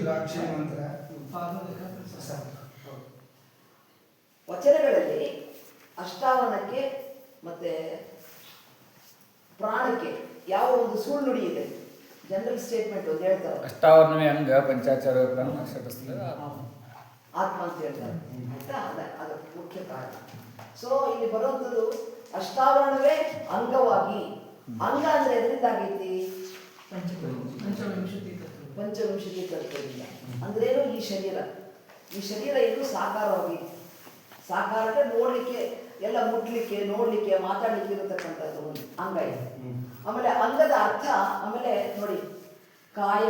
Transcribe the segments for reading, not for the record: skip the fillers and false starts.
ರುದ್ರಾಕ್ಷಿ ಮಂತ್ರ ವಚನಗಳಲ್ಲಿ ಅಷ್ಟಾವರಣಕ್ಕೆ ಮತ್ತೆ ಪ್ರಾಣಕ್ಕೆ ಯಾವ ಒಂದು ಸುಳ್ಳು ನುಡಿ ಇದೆ? ಜನರಲ್ ಸ್ಟೇಟ್ಮೆಂಟ್ ಒಂದು ಹೇಳ್ತಾರೆ, ಅಷ್ಟಾವರಣವೇ ಅಂಗ ಪಂಚಾಚಾರ ಆತ್ಮ ಅಂತ ಹೇಳ್ತಾರೆ. ಆಯ್ತಾ? ಅದು ಮುಖ್ಯ ಕಾರಣ. ಸೊ ಇಲ್ಲಿ ಬರುವಂಥದ್ದು ಅಷ್ಟಾವರಣವೇ ಅಂಗವಾಗಿ. ಅಂಗ ಅಂದ್ರೆ ಎದರಿಂದ ಆಗೈತಿ? ಪಂಚವಿಂಶತಿ ತತ್ವದಿಂದ. ಅಂದ್ರೇನು? ಈ ಶರೀರ ಏನು ಸಾಕಾರವಾಗಿ, ಸಾಕಾರಕ್ಕೆ ನೋಡ್ಲಿಕ್ಕೆ, ಎಲ್ಲ ಮುಟ್ಲಿಕ್ಕೆ, ನೋಡ್ಲಿಕ್ಕೆ, ಮಾತಾಡ್ಲಿಕ್ಕೆ ಇರತಕ್ಕಂಥದ್ದು ಒಂದು ಅಂಗ ಇದೆ. ಆಮೇಲೆ ಅಂಗದ ಅರ್ಥ ಆಮೇಲೆ ನೋಡಿ, ಕಾಯ,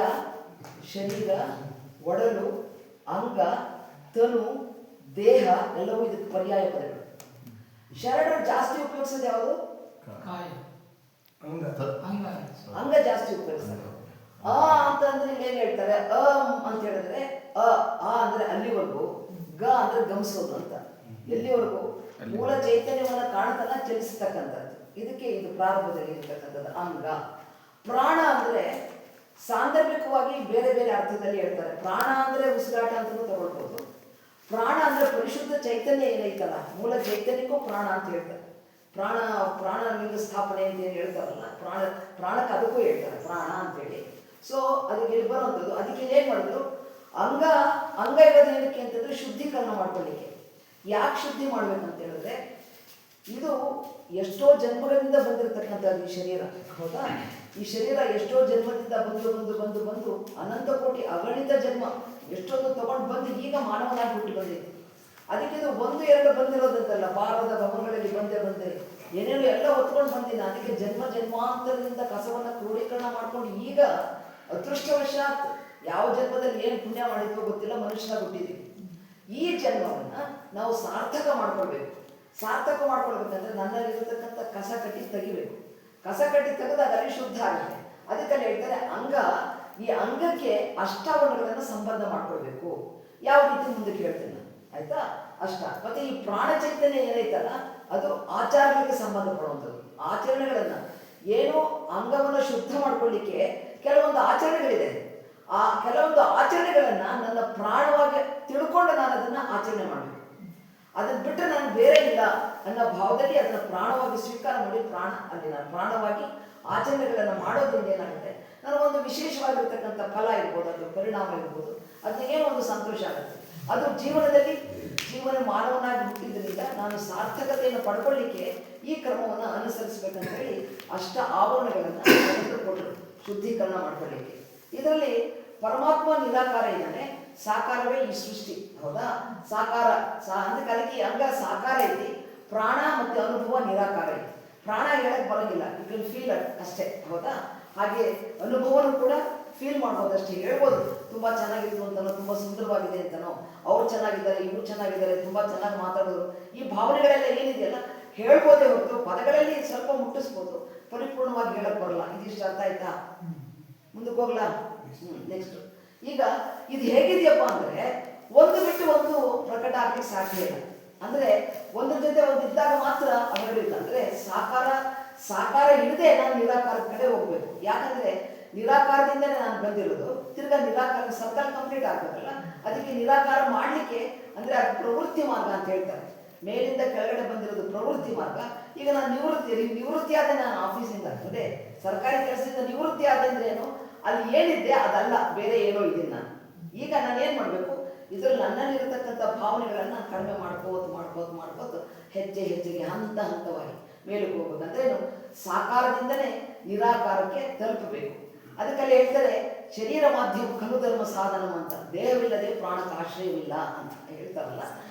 ಶರೀರ, ಒಡಲು, ಅಂಗ, ತನು, ದೇಹ ಎಲ್ಲವೂ ಇದಕ್ಕೆ ಪರ್ಯಾಯ ಪದಗಳು. ಶರಣರು ಜಾಸ್ತಿ ಉಪಯೋಗಿಸೋದು ಯಾವುದು? ಅಂಗ ಜಾಸ್ತಿ ಉಪಯೋಗಿಸ್ತಾರೆ. ಅ ಅಂತಂದ್ರೆ ಇಲ್ಲಿ ಏನ್ ಹೇಳ್ತಾರೆ? ಅಂತ ಹೇಳಿದ್ರೆ ಆ ಅಂದ್ರೆ ಅಲ್ಲಿವರೆಗೂ, ಗ ಅಂದ್ರೆ ಗಮನಿಸೋದು ಅಂತ. ಎಲ್ಲಿವರೆಗೂ? ಮೂಲ ಚೈತನ್ಯವನ್ನ ಕಾಣತನ ಚಲಿಸ್ತಕ್ಕಂಥದ್ದು. ಇದಕ್ಕೆ ಇದು ಪ್ರಾರಂಭದಲ್ಲಿ ಇರ್ತಕ್ಕಂಥದ್ದು ಅಂಗ. ಪ್ರಾಣ ಅಂದ್ರೆ ಸಾಂದರ್ಭಿಕವಾಗಿ ಬೇರೆ ಬೇರೆ ಅರ್ಥದಲ್ಲಿ ಹೇಳ್ತಾರೆ. ಪ್ರಾಣ ಅಂದ್ರೆ ಉಸಿರಾಟ ಅಂತಲೂ ತಗೊಳ್ಬೋದು. ಪ್ರಾಣ ಅಂದ್ರೆ ಪರಿಶುದ್ಧ ಚೈತನ್ಯ ಏನೈತಲ್ಲ, ಮೂಲ ಚೈತನ್ಯಕ್ಕೂ ಪ್ರಾಣ ಅಂತ ಹೇಳ್ತಾರೆ. ಪ್ರಾಣ ಲಿಂಗ ಸ್ಥಾಪನೆ ಅಂತ ಏನು ಹೇಳ್ತಾರಲ್ಲ, ಪ್ರಾಣಕ್ಕೆ ಅದಕ್ಕೂ ಹೇಳ್ತಾರೆ ಪ್ರಾಣ ಅಂತೇಳಿ. ಸೊ ಅದಕ್ಕೆ ಇಲ್ಲಿ ಬರುವಂಥದ್ದು. ಅದಕ್ಕೆ ಏನ್ ಮಾಡಿದ್ರು? ಅಂಗ ಇರೋದು ಏನಕ್ಕೆ ಅಂತಂದ್ರೆ ಶುದ್ಧೀಕರಣ ಮಾಡ್ಕೊಳ್ಳಿಕ್ಕೆ. ಯಾಕೆ ಶುದ್ಧಿ ಮಾಡ್ಬೇಕಂತ ಹೇಳಿದ್ರೆ, ಇದು ಎಷ್ಟೋ ಜನ್ಮಗಳಿಂದ ಬಂದಿರತಕ್ಕಂಥದ್ದು ಈ ಶರೀರ. ಹೌದಾ? ಈ ಶರೀರ ಎಷ್ಟೋ ಜನ್ಮದಿಂದ ಬಂದು ಅನಂತ ಕೋಟಿ ಅಗಣಿತ ಜನ್ಮ ಎಷ್ಟೊಂದು ತಗೊಂಡು ಬಂದು ಈಗ ಮಾನವನಾಗಿ ಹುಟ್ಟಿ ಬಂದಿದೆ. ಅದಕ್ಕೆ ಇದು 1-2 ಬಂದಿರೋದಂತಲ್ಲ, ಬಾರದ ಭವನಗಳಲ್ಲಿ ಬಂದೆ ಏನೇನು ಎಲ್ಲ ಹೊತ್ಕೊಂಡು ಬಂದಿಲ್ಲ. ಅದಕ್ಕೆ ಜನ್ಮಾಂತರದಿಂದ ಕಸವನ್ನ ಕ್ರೋಢೀಕರಣ ಮಾಡ್ಕೊಂಡು ಈಗ ಅದೃಷ್ಟವಶಾತ್ ಯಾವ ಜನ್ಮದಲ್ಲಿ ಏನು ಪುಣ್ಯ ಮಾಡಿದ್ವೋ ಗೊತ್ತಿಲ್ಲ, ಮನುಷ್ಯರಾಗಿ ಹುಟ್ಟಿದ್ವಿ. ಈ ಜನ್ಮವನ್ನ ನಾವು ಸಾರ್ಥಕ ಮಾಡ್ಕೊಳ್ಬೇಕು. ಸಾರ್ಥಕ ಮಾಡ್ಕೊಳ್ಬೇಕಂದ್ರೆ ನನ್ನಲ್ಲಿರತಕ್ಕಂಥ ಕಸ ಕಟ್ಟಿ ತೆಗಿಬೇಕು. ಕಸ ಕಟ್ಟಿ ತೆಗೆದಾಗ ಅಲ್ಲಿ ಶುದ್ಧ ಆಗುತ್ತೆ. ಅದಕ್ಕಲ್ಲಿ ಹೇಳ್ತಾರೆ ಅಂಗ. ಈ ಅಂಗಕ್ಕೆ ಅಷ್ಟಾವರಣಗಳನ್ನು ಸಂಬಂಧ ಮಾಡ್ಕೊಳ್ಬೇಕು. ಯಾವ ರೀತಿ ಮುಂದಕ್ಕೆ ಹೇಳ್ತೇನೆ ನಾನು, ಆಯ್ತಾ? ಮತ್ತೆ ಈ ಪ್ರಾಣ ಚೈತನ್ಯ ಏನೈತಲ್ಲ, ಅದು ಆಚಾರಗಳಿಗೆ ಸಂಬಂಧ ಪಡುವಂಥದ್ದು. ಆಚರಣೆಗಳನ್ನ ಏನು ಅಂಗವನ್ನು ಶುದ್ಧ ಮಾಡ್ಕೊಳ್ಳಿಕ್ಕೆ ಕೆಲವೊಂದು ಆಚರಣೆಗಳಿದೆ. ಆ ಕೆಲವೊಂದು ಆಚರಣೆಗಳನ್ನ ನನ್ನ ಪ್ರಾಣವಾಗಿ ತಿಳ್ಕೊಂಡು ನಾನು ಅದನ್ನ ಆಚರಣೆ ಮಾಡಬೇಕು. ಅದನ್ನ ಬಿಟ್ಟರೆ ನಾನು ಬೇರೆ ಇಲ್ಲ ಅನ್ನೋ ಭಾವದಲ್ಲಿ ಅದನ್ನ ಪ್ರಾಣವಾಗಿ ಸ್ವೀಕಾರ ಮಾಡಿ ಅಲ್ಲಿ ನಾನು ಪ್ರಾಣವಾಗಿ ಆಚರಣೆಗಳನ್ನು ಮಾಡೋದ್ರಿಂದ ಏನಾಗುತ್ತೆ, ನನಗೊಂದು ವಿಶೇಷವಾಗಿರ್ತಕ್ಕಂಥ ಫಲ ಇರ್ಬೋದು, ಅದು ಪರಿಣಾಮ ಇರ್ಬೋದು, ಅದನ್ನೇನೋ ಒಂದು ಸಂತೋಷ ಆಗುತ್ತೆ. ಅದು ಜೀವನ ಮಾನವನಾಗಿ ಹುಟ್ಟಿದ್ರಿಂದ ನಾನು ಸಾರ್ಥಕತೆಯನ್ನು ಪಡ್ಕೊಳ್ಳಿಕ್ಕೆ ಈ ಕ್ರಮವನ್ನು ಅನುಸರಿಸಬೇಕಂತ ಹೇಳಿ ಅಷ್ಟ ಆವರಣಗಳನ್ನು ಕೊಟ್ಟರು ಶುದ್ಧೀಕರಣ ಮಾಡ್ಕೊಳ್ಳಿಕ್ಕೆ. ಇದರಲ್ಲಿ ಪರಮಾತ್ಮ ನಿರಾಕಾರ ಇದ್ದಾನೆ, ಸಾಕಾರವೇ ಈ ಸೃಷ್ಟಿ. ಹೌದಾ? ಸಾಕಾರ ಅಂತ ಕಲಿಕೆ ಅಂಗ ಸಾಕಾರ ಐತಿ, ಪ್ರಾಣ ಮತ್ತೆ ಅನುಭವ ನಿರಾಕಾರ ಐತಿ. ಪ್ರಾಣ ಹೇಳಕ್ ಬರೋಂಗಿಲ್ಲ, ಯು ಕ್ಯಾನ್ ಫೀಲ್ ಅಷ್ಟೇ. ಹೌದಾ? ಹಾಗೆ ಅನುಭವನೂ ಕೂಡ ಫೀಲ್ ಮಾಡ್ಬೋದು ಅಷ್ಟೇ, ಹೇಳ್ಬೋದು ತುಂಬಾ ಚೆನ್ನಾಗಿತ್ತು ಅಂತನೋ, ತುಂಬಾ ಸುಂದರವಾಗಿದೆ ಅಂತನೋ, ಅವ್ರು ಚೆನ್ನಾಗಿದ್ದಾರೆ, ಇವ್ರು ಚೆನ್ನಾಗಿದ್ದಾರೆ, ತುಂಬಾ ಚೆನ್ನಾಗಿ ಮಾತಾಡೋರು, ಈ ಭಾವನೆಗಳೆಲ್ಲ ಏನಿದೆಯಲ್ಲ ಹೇಳ್ಬೋದೇ ಹೊರತು ಪದಗಳಲ್ಲಿ ಸ್ವಲ್ಪ ಮುಟ್ಟಿಸ್ಬೋದು, ಪರಿಪೂರ್ಣವಾಗಿ ಹೇಳಕ್ ಬರಲ್ಲ. ಇದಿಷ್ಟು ಅರ್ಥ ಆಯ್ತಾ? ಮುಂದಕ್ಕೆ ಹೋಗ್ಲಾ? ನೆಕ್ಸ್ಟ್. ಈಗ ಇದು ಹೇಗಿದೆಯಪ್ಪ ಅಂದ್ರೆ ಒಂದು ಬಿಟ್ಟು ಒಂದು ಪ್ರಕಟ ಆಗ್ಲಿಕ್ಕೆ ಸಾಧ್ಯ ಇಲ್ಲ. ಅಂದ್ರೆ ಒಂದ್ರ ಜೊತೆ ಒಂದು ಇದ್ದಾಗ ಮಾತ್ರ ಅವೆರಡಿಲ್ಲ. ಅಂದ್ರೆ ಸಾಕಾರ ಇಲ್ಲದೆ ನಾನು ನಿರಾಕಾರದ ಕಡೆ ಹೋಗ್ಬೇಕು. ಯಾಕಂದ್ರೆ ನಿರಾಕಾರದಿಂದನೇ ನಾನು ಬಂದಿರೋದು, ತಿರ್ಗಾ ನಿರಾಕಾರ ಸರ್ಕಲ್ ಕಂಪ್ಲೀಟ್ ಆಗ್ಬೇಕಲ್ಲ. ಅದಕ್ಕೆ ನಿರಾಕಾರ ಮಾಡ್ಲಿಕ್ಕೆ ಅಂದ್ರೆ ಅದು ಪ್ರವೃತ್ತಿ ಮಾರ್ಗ ಅಂತ ಹೇಳ್ತಾರೆ. ಮೇಲಿಂದ ಕೆಳಗಡೆ ಬಂದಿರೋದು ಪ್ರವೃತ್ತಿ ಮಾರ್ಗ. ಈಗ ನಾನು ನಿವೃತ್ತಿ ಆದ ನಾನು ಆಫೀಸಿಂದ, ಅಂದ್ರೆ ಸರ್ಕಾರಿ ಕೆಲಸದಿಂದ ನಿವೃತ್ತಿ ಆದ ಅಂದ್ರೆ ಏನು, ಅಲ್ಲಿ ಏನಿದೆ ಅದಲ್ಲ, ಬೇರೆ ಏನೋ ಇದೆ ನಾನು. ಈಗ ನಾನು ಏನ್ ಮಾಡ್ಬೇಕು, ಇದ್ರಲ್ಲಿ ನನ್ನಲ್ಲಿರತಕ್ಕಂಥ ಭಾವನೆಗಳನ್ನ ಕಡಿಮೆ ಮಾಡ್ಕೋತ ಹೆಜ್ಜೆಗೆ ಹಂತವಾಗಿ ಮೇಲಕ್ಕೆ ಹೋಗ್ಬೇಕಂದ್ರೆ ಏನು, ಸಾಕಾರದಿಂದನೇ ನಿರಾಕಾರಕ್ಕೆ ತಲುಪಬೇಕು. ಅದಕ್ಕಲ್ಲಿ ಹೇಳ್ತಾರೆ ಶರೀರ ಮಾಧ್ಯಮ ಖಲು ಧರ್ಮ ಸಾಧನ ಅಂತ, ದೇಹವಿಲ್ಲದೆ ಪ್ರಾಣಕ್ಕೆ ಆಶ್ರಯವಿಲ್ಲ ಅಂತ ಹೇಳ್ತಾರಲ್ಲ.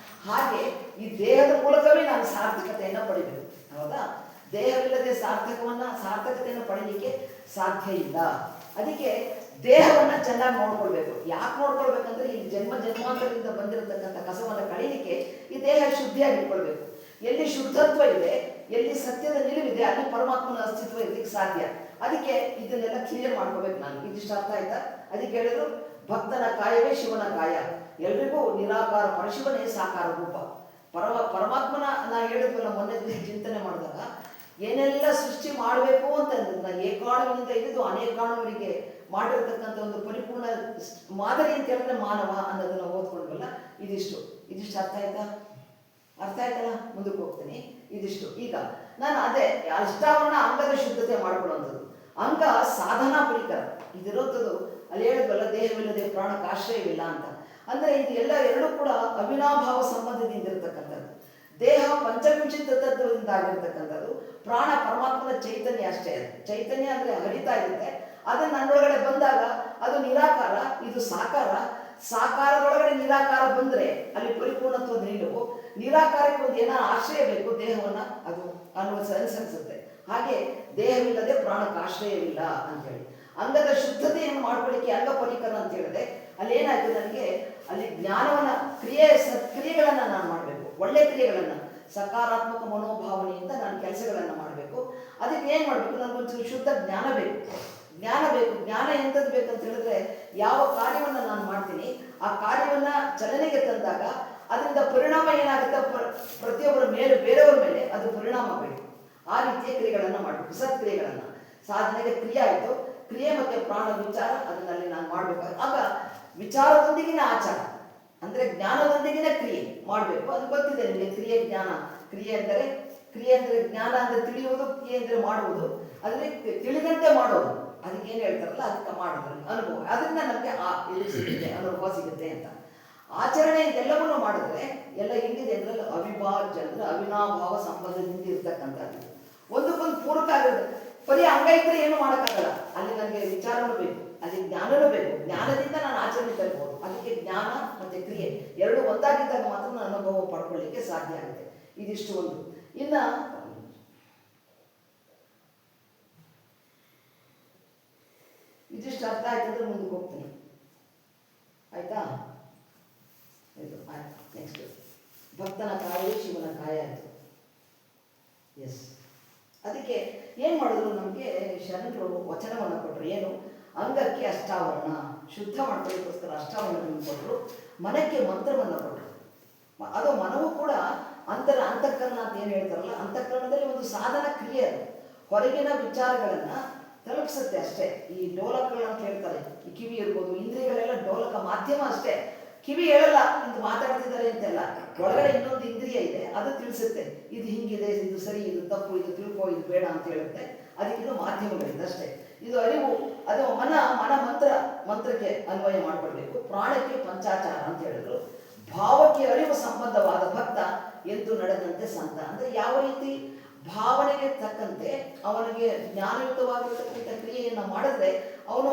ಹಾಗೆ ಈ ದೇಹದ ಮೂಲಕವೇ ನಾನು ಸಾರ್ಥಕತೆಯನ್ನು ಪಡಿಬೇಕು. ಹೌದಾ? ದೇಹವಿಲ್ಲದೆ ಸಾರ್ಥಕತೆಯನ್ನು ಪಡೀಲಿಕ್ಕೆ ಸಾಧ್ಯ ಇಲ್ಲ. ಅದಕ್ಕೆ ದೇಹವನ್ನ ಚೆನ್ನಾಗಿ ನೋಡ್ಕೊಳ್ಬೇಕು. ಯಾಕೆ ನೋಡ್ಕೊಳ್ಬೇಕಂದ್ರೆ ಈ ಜನ್ಮಾಂತರದಿಂದ ಬಂದಿರತಕ್ಕಂಥ ಕಸವನ್ನ ಕಳೀಲಿಕ್ಕೆ ಈ ದೇಹ ಶುದ್ಧಿಯಾಗಿ ಇಟ್ಕೊಳ್ಬೇಕು. ಎಲ್ಲಿ ಶುದ್ಧತ್ವ ಇದೆ, ಎಲ್ಲಿ ಸತ್ಯದ ನಿಲುವಿದೆ, ಅಲ್ಲಿ ಪರಮಾತ್ಮನ ಅಸ್ತಿತ್ವ ಇರ್ಲಿಕ್ಕೆ ಸಾಧ್ಯ. ಅದಕ್ಕೆ ಇದನ್ನೆಲ್ಲ ಕ್ಲಿಯರ್ ಮಾಡ್ಕೋಬೇಕು ನಾನು. ಇದಿಷ್ಟು ಅರ್ಥ ಆಯ್ತಾ? ಅದಕ್ಕೆ ಹೇಳಿದ್ರು ಭಕ್ತನ ಕಾಯವೇ ಶಿವನ ಕಾಯ. ಎಲ್ರಿಗೂ ನಿರಾಕಾರ ಪರಶಿವನೇ ಸಾಕಾರ ರೂಪ. ಪರಮಾತ್ಮನ ನಾ ಹೇಳಿದ್ವಲ್ಲ ಮೊನ್ನೆ ಚಿಂತನೆ ಮಾಡಿದಾಗ, ಏನೆಲ್ಲ ಸೃಷ್ಟಿ ಮಾಡಬೇಕು ಅಂತಂದ್ರೆ ನಾ ಏಕಾಣುವಿನಿಂದ ಹಿಡಿದು ಅನೇಕಾಣುವರಿಗೆ ಮಾಡಿರ್ತಕ್ಕಂಥ ಒಂದು ಪರಿಪೂರ್ಣ ಮಾದರಿ ಅಂತ ಹೇಳಿದ್ರೆ ಮಾನವ ಅನ್ನೋದನ್ನ ಓದ್ಕೊಂಡ್ವಲ್ಲ, ಇದಿಷ್ಟು ಅರ್ಥ ಆಯ್ತಾ? ಅರ್ಥ ಆಯ್ತಲ್ಲ? ಮುಂದಕ್ಕೆ ಹೋಗ್ತೀನಿ. ಇದಿಷ್ಟು. ಈಗ ನಾನು ಅದೇ ಅಷ್ಟಾವರಣ ಅಂಗದ ಶುದ್ಧತೆ ಮಾಡ್ಕೊಳ್ಳುವಂಥದ್ದು. ಅಂಗ ಸಾಧನಾ ಪರಿಕರ ಇದಿರೋಂಥದ್ದು. ಅಲ್ಲಿ ಹೇಳಿದ್ವಲ್ಲ, ದೇಹವಿಲ್ಲದೆ ಪ್ರಾಣಕ್ಕೆ ಆಶ್ರಯವಿಲ್ಲ ಅಂತ. ಅಂದರೆ ಇದು ಎಲ್ಲ ಎರಡೂ ಕೂಡ ಅವಿನಾಭಾವ ಸಂಬಂಧದಿಂದ ಇರತಕ್ಕಂಥದ್ದು. ದೇಹ ಪಂಚವಿಂಶ ತತ್ವದಿಂದ ಆಗಿರ್ತಕ್ಕಂಥದ್ದು. ಪ್ರಾಣ ಪರಮಾತ್ಮನ ಚೈತನ್ಯ ಅಷ್ಟೇ. ಅದು ಚೈತನ್ಯ ಅಂದರೆ ಹರಿತಾ ಇರುತ್ತೆ. ಅದನ್ನು ನನ್ನೊಳಗಡೆ ಬಂದಾಗ ಅದು ನಿರಾಕಾರ, ಇದು ಸಾಕಾರ. ಸಾಕಾರದೊಳಗಡೆ ನಿರಾಕಾರ ಬಂದರೆ ಅಲ್ಲಿ ಪರಿಪೂರ್ಣತ್ವದ ನಿಲುವು. ನಿರಾಕಾರಕ್ಕೆ ಒಂದು ಏನಾರು ಆಶ್ರಯ ಬೇಕು ದೇಹವನ್ನು, ಅದು ಅನ್ಸುತ್ತೆ. ಹಾಗೆ ದೇಹವಿಲ್ಲದೆ ಪ್ರಾಣಕ್ಕೆ ಆಶ್ರಯವಿಲ್ಲ ಅಂತೇಳಿ ಅಂಗದ ಶುದ್ಧತೆಯನ್ನು ಮಾಡ್ಕೊಳ್ಳಿಕ್ಕೆ ಅಂಗ ಪರಿಕರ ಅಂತ ಹೇಳಿದೆ. ಅಲ್ಲಿ ಏನಾಯ್ತು ನನಗೆ, ಅಲ್ಲಿ ಜ್ಞಾನವನ್ನ ಸತ್ಕ್ರಿಯೆಗಳನ್ನು ನಾನು ಮಾಡಬೇಕು, ಒಳ್ಳೆ ಕ್ರಿಯೆಗಳನ್ನು, ಸಕಾರಾತ್ಮಕ ಮನೋಭಾವನೆಯಿಂದ ನಾನು ಕೆಲಸಗಳನ್ನು ಮಾಡಬೇಕು. ಅದಕ್ಕೆ ಏನು ಮಾಡಬೇಕು, ನನಗೊಂಚೂರು ಶುದ್ಧ ಜ್ಞಾನ ಬೇಕು. ಜ್ಞಾನ ಎಂಥದ್ದು ಬೇಕಂತ ಹೇಳಿದ್ರೆ, ಯಾವ ಕಾರ್ಯವನ್ನು ನಾನು ಮಾಡ್ತೀನಿ ಆ ಕಾರ್ಯವನ್ನು ಚಲನೆಗೆ ತಂದಾಗ ಅದರಿಂದ ಪರಿಣಾಮ ಏನಾಗುತ್ತೆ, ಪ್ರತಿಯೊಬ್ಬರ ಮೇಲೆ, ಬೇರೆಯವರ ಮೇಲೆ ಅದು ಪರಿಣಾಮ ಬೇಕು. ಆ ರೀತಿಯ ಕ್ರಿಯೆಗಳನ್ನು ಮಾಡಬೇಕು, ಸತ್ಕ್ರಿಯೆಗಳನ್ನು. ಸಾಧನೆಗೆ ಕ್ರಿಯೆ ಆಯಿತು, ಕ್ರಿಯೆ ಮತ್ತು ಪ್ರಾಣ ವಿಚಾರ ಅದನ್ನಲ್ಲಿ ನಾನು ಮಾಡಬೇಕು. ಆಗ ವಿಚಾರದೊಂದಿಗಿನ ಆಚಾರ ಅಂದರೆ ಜ್ಞಾನದೊಂದಿಗಿನ ಕ್ರಿಯೆ ಮಾಡಬೇಕು. ಅದು ಗೊತ್ತಿದೆ ನಿಮಗೆ, ಕ್ರಿಯೆ ಜ್ಞಾನ. ಕ್ರಿಯೆ ಅಂದರೆ ಜ್ಞಾನ ಅಂದರೆ ತಿಳಿಯುವುದು, ಕ್ರಿಯೆ ಅಂದರೆ ಮಾಡುವುದು. ಅದರಲ್ಲಿ ತಿಳಿದಂತೆ ಮಾಡೋದು, ಅದಕ್ಕೇನು ಹೇಳ್ತಾರಲ್ಲ, ಅದಕ್ಕೆ ಮಾಡೋದು ಅನುಭವ. ಅದರಿಂದ ನಮಗೆ ಇದು ಸಿಗುತ್ತೆ, ಅನುಭವ ಸಿಗುತ್ತೆ ಅಂತ. ಆಚರಣೆ ಇದೆಲ್ಲವನ್ನು ಮಾಡಿದ್ರೆ ಎಲ್ಲ ಹೆಂಗಿದೆ ಅಂದರೆ ಅವಿಭಾಜ್ಯ ಅಂದರೆ ಅವಿನಾಭಾವ ಸಂಬಂಧದಿಂದ ಇರ್ತಕ್ಕಂಥದ್ದು. ಒಂದಕ್ಕೊಂದು ಪೂರಕ ಆಗೋದು. ಬರೀ ಅಂಗ ಇದ್ರೆ ಏನು ಮಾಡೋಕ್ಕಾಗಲ್ಲ. ಅಲ್ಲಿ ನನಗೆ ವಿಚಾರನೂ ಬೇಕು, ಅಲ್ಲಿ ಜ್ಞಾನನೂ ಬೇಕು. ಜ್ಞಾನದಿಂದ ನಾನು ಆಚರಣೆ ತರ್ಬೋದು. ಅದಕ್ಕೆ ಜ್ಞಾನ ಮತ್ತು ಕ್ರಿಯೆ ಎರಡು ಒಂದಾಗಿದ್ದಾಗ ಮಾತ್ರ ನಾನು ಅನುಭವ ಪಡ್ಕೊಳ್ಳಿಕ್ಕೆ ಸಾಧ್ಯ ಆಗುತ್ತೆ. ಇದಿಷ್ಟು ಒಂದು. ಇನ್ನು ಇದಿಷ್ಟು ಅರ್ಥ ಆಯ್ತಂದ್ರೆ ಮುಂದಕ್ಕೆ ಹೋಗ್ತೀನಿ. ಆಯ್ತಾ? ಇದು ಆಯ್ತು. ನೆಕ್ಸ್ಟ್ ಭಕ್ತನ ಕಾಯ ಶಿವನ ಕಾಯ ಆಯಿತು. ಎಸ್. ಅದಕ್ಕೆ ಏನು ಮಾಡಿದ್ರು, ನಮಗೆ ಶರಣರು ವಚನವನ್ನು ಕೊಟ್ಟರು. ಏನು? ಅಂಗಕ್ಕೆ ಅಷ್ಟಾವರಣ, ಶುದ್ಧ ಮಾಡ್ಕೊಳ್ಳೋಕ್ಕೋಸ್ಕರ ಅಷ್ಟಾವರಣವನ್ನು ಕೊಟ್ಟರು. ಮನಕ್ಕೆ ಮಂತ್ರವನ್ನು ಕೊಟ್ಟರು. ಅದು ಮನವೂ ಕೂಡ ಅಂತಃಕರಣ ಅಂತ ಏನು ಹೇಳ್ತಾರಲ್ಲ, ಅಂತಃಕರಣದಲ್ಲಿ ಒಂದು ಸಾಧನ ಕ್ರಿಯೆ. ಅದು ಹೊರಗಿನ ವಿಚಾರಗಳನ್ನು ತಲುಪಿಸುತ್ತೆ ಅಷ್ಟೇ. ಈ ಡೋಲಕಗಳು ಅಂತ ಹೇಳ್ತಾರೆ, ಈ ಕಿವಿ ಇರ್ಬೋದು, ಇಂದ್ರಿಯಗಳೆಲ್ಲ ಡೋಲಕ ಮಾಧ್ಯಮ ಅಷ್ಟೇ. ಕಿವಿ ಹೇಳಲ್ಲ ಇಂದು ಮಾತಾಡ್ತಿದ್ದಾರೆ ಅಂತೆಲ್ಲ. ಒಳಗಡೆ ಇನ್ನೊಂದು ಇಂದ್ರಿಯ ಇದೆ, ಅದು ತಿಳಿಸುತ್ತೆ ಇದು ಹಿಂಗಿದೆ, ಇದು ಸರಿ, ಇದು ತಪ್ಪು, ಇದು ತಿಳ್ಕೋ, ಇದು ಬೇಡ ಅಂತ ಹೇಳುತ್ತೆ. ಅದಕ್ಕಿದು ಮಾಧ್ಯಮಗಳಿದೆ ಅಷ್ಟೇ. ಇದು ಅರಿವು. ಅದು ಮನ ಮಂತ್ರಕ್ಕೆ ಅನ್ವಯ ಮಾಡಿಕೊಳ್ಬೇಕು. ಪ್ರಾಣಕ್ಕೆ ಪಂಚಾಚಾರ ಅಂತ ಹೇಳಿದ್ರು. ಭಾವಕ್ಕೆ ಅರಿವು ಸಂಬಂಧವಾದ ಭಕ್ತ ಎಂದು ನಡೆದಂತೆ ಸಂತ. ಅಂದರೆ ಯಾವ ರೀತಿ ಭಾವನೆಗೆ ತಕ್ಕಂತೆ ಅವನಿಗೆ ಜ್ಞಾನಯುತವಾಗಿರ್ತಕ್ಕಂಥ ಕ್ರಿಯೆಯನ್ನು ಮಾಡಿದ್ರೆ ಅವನು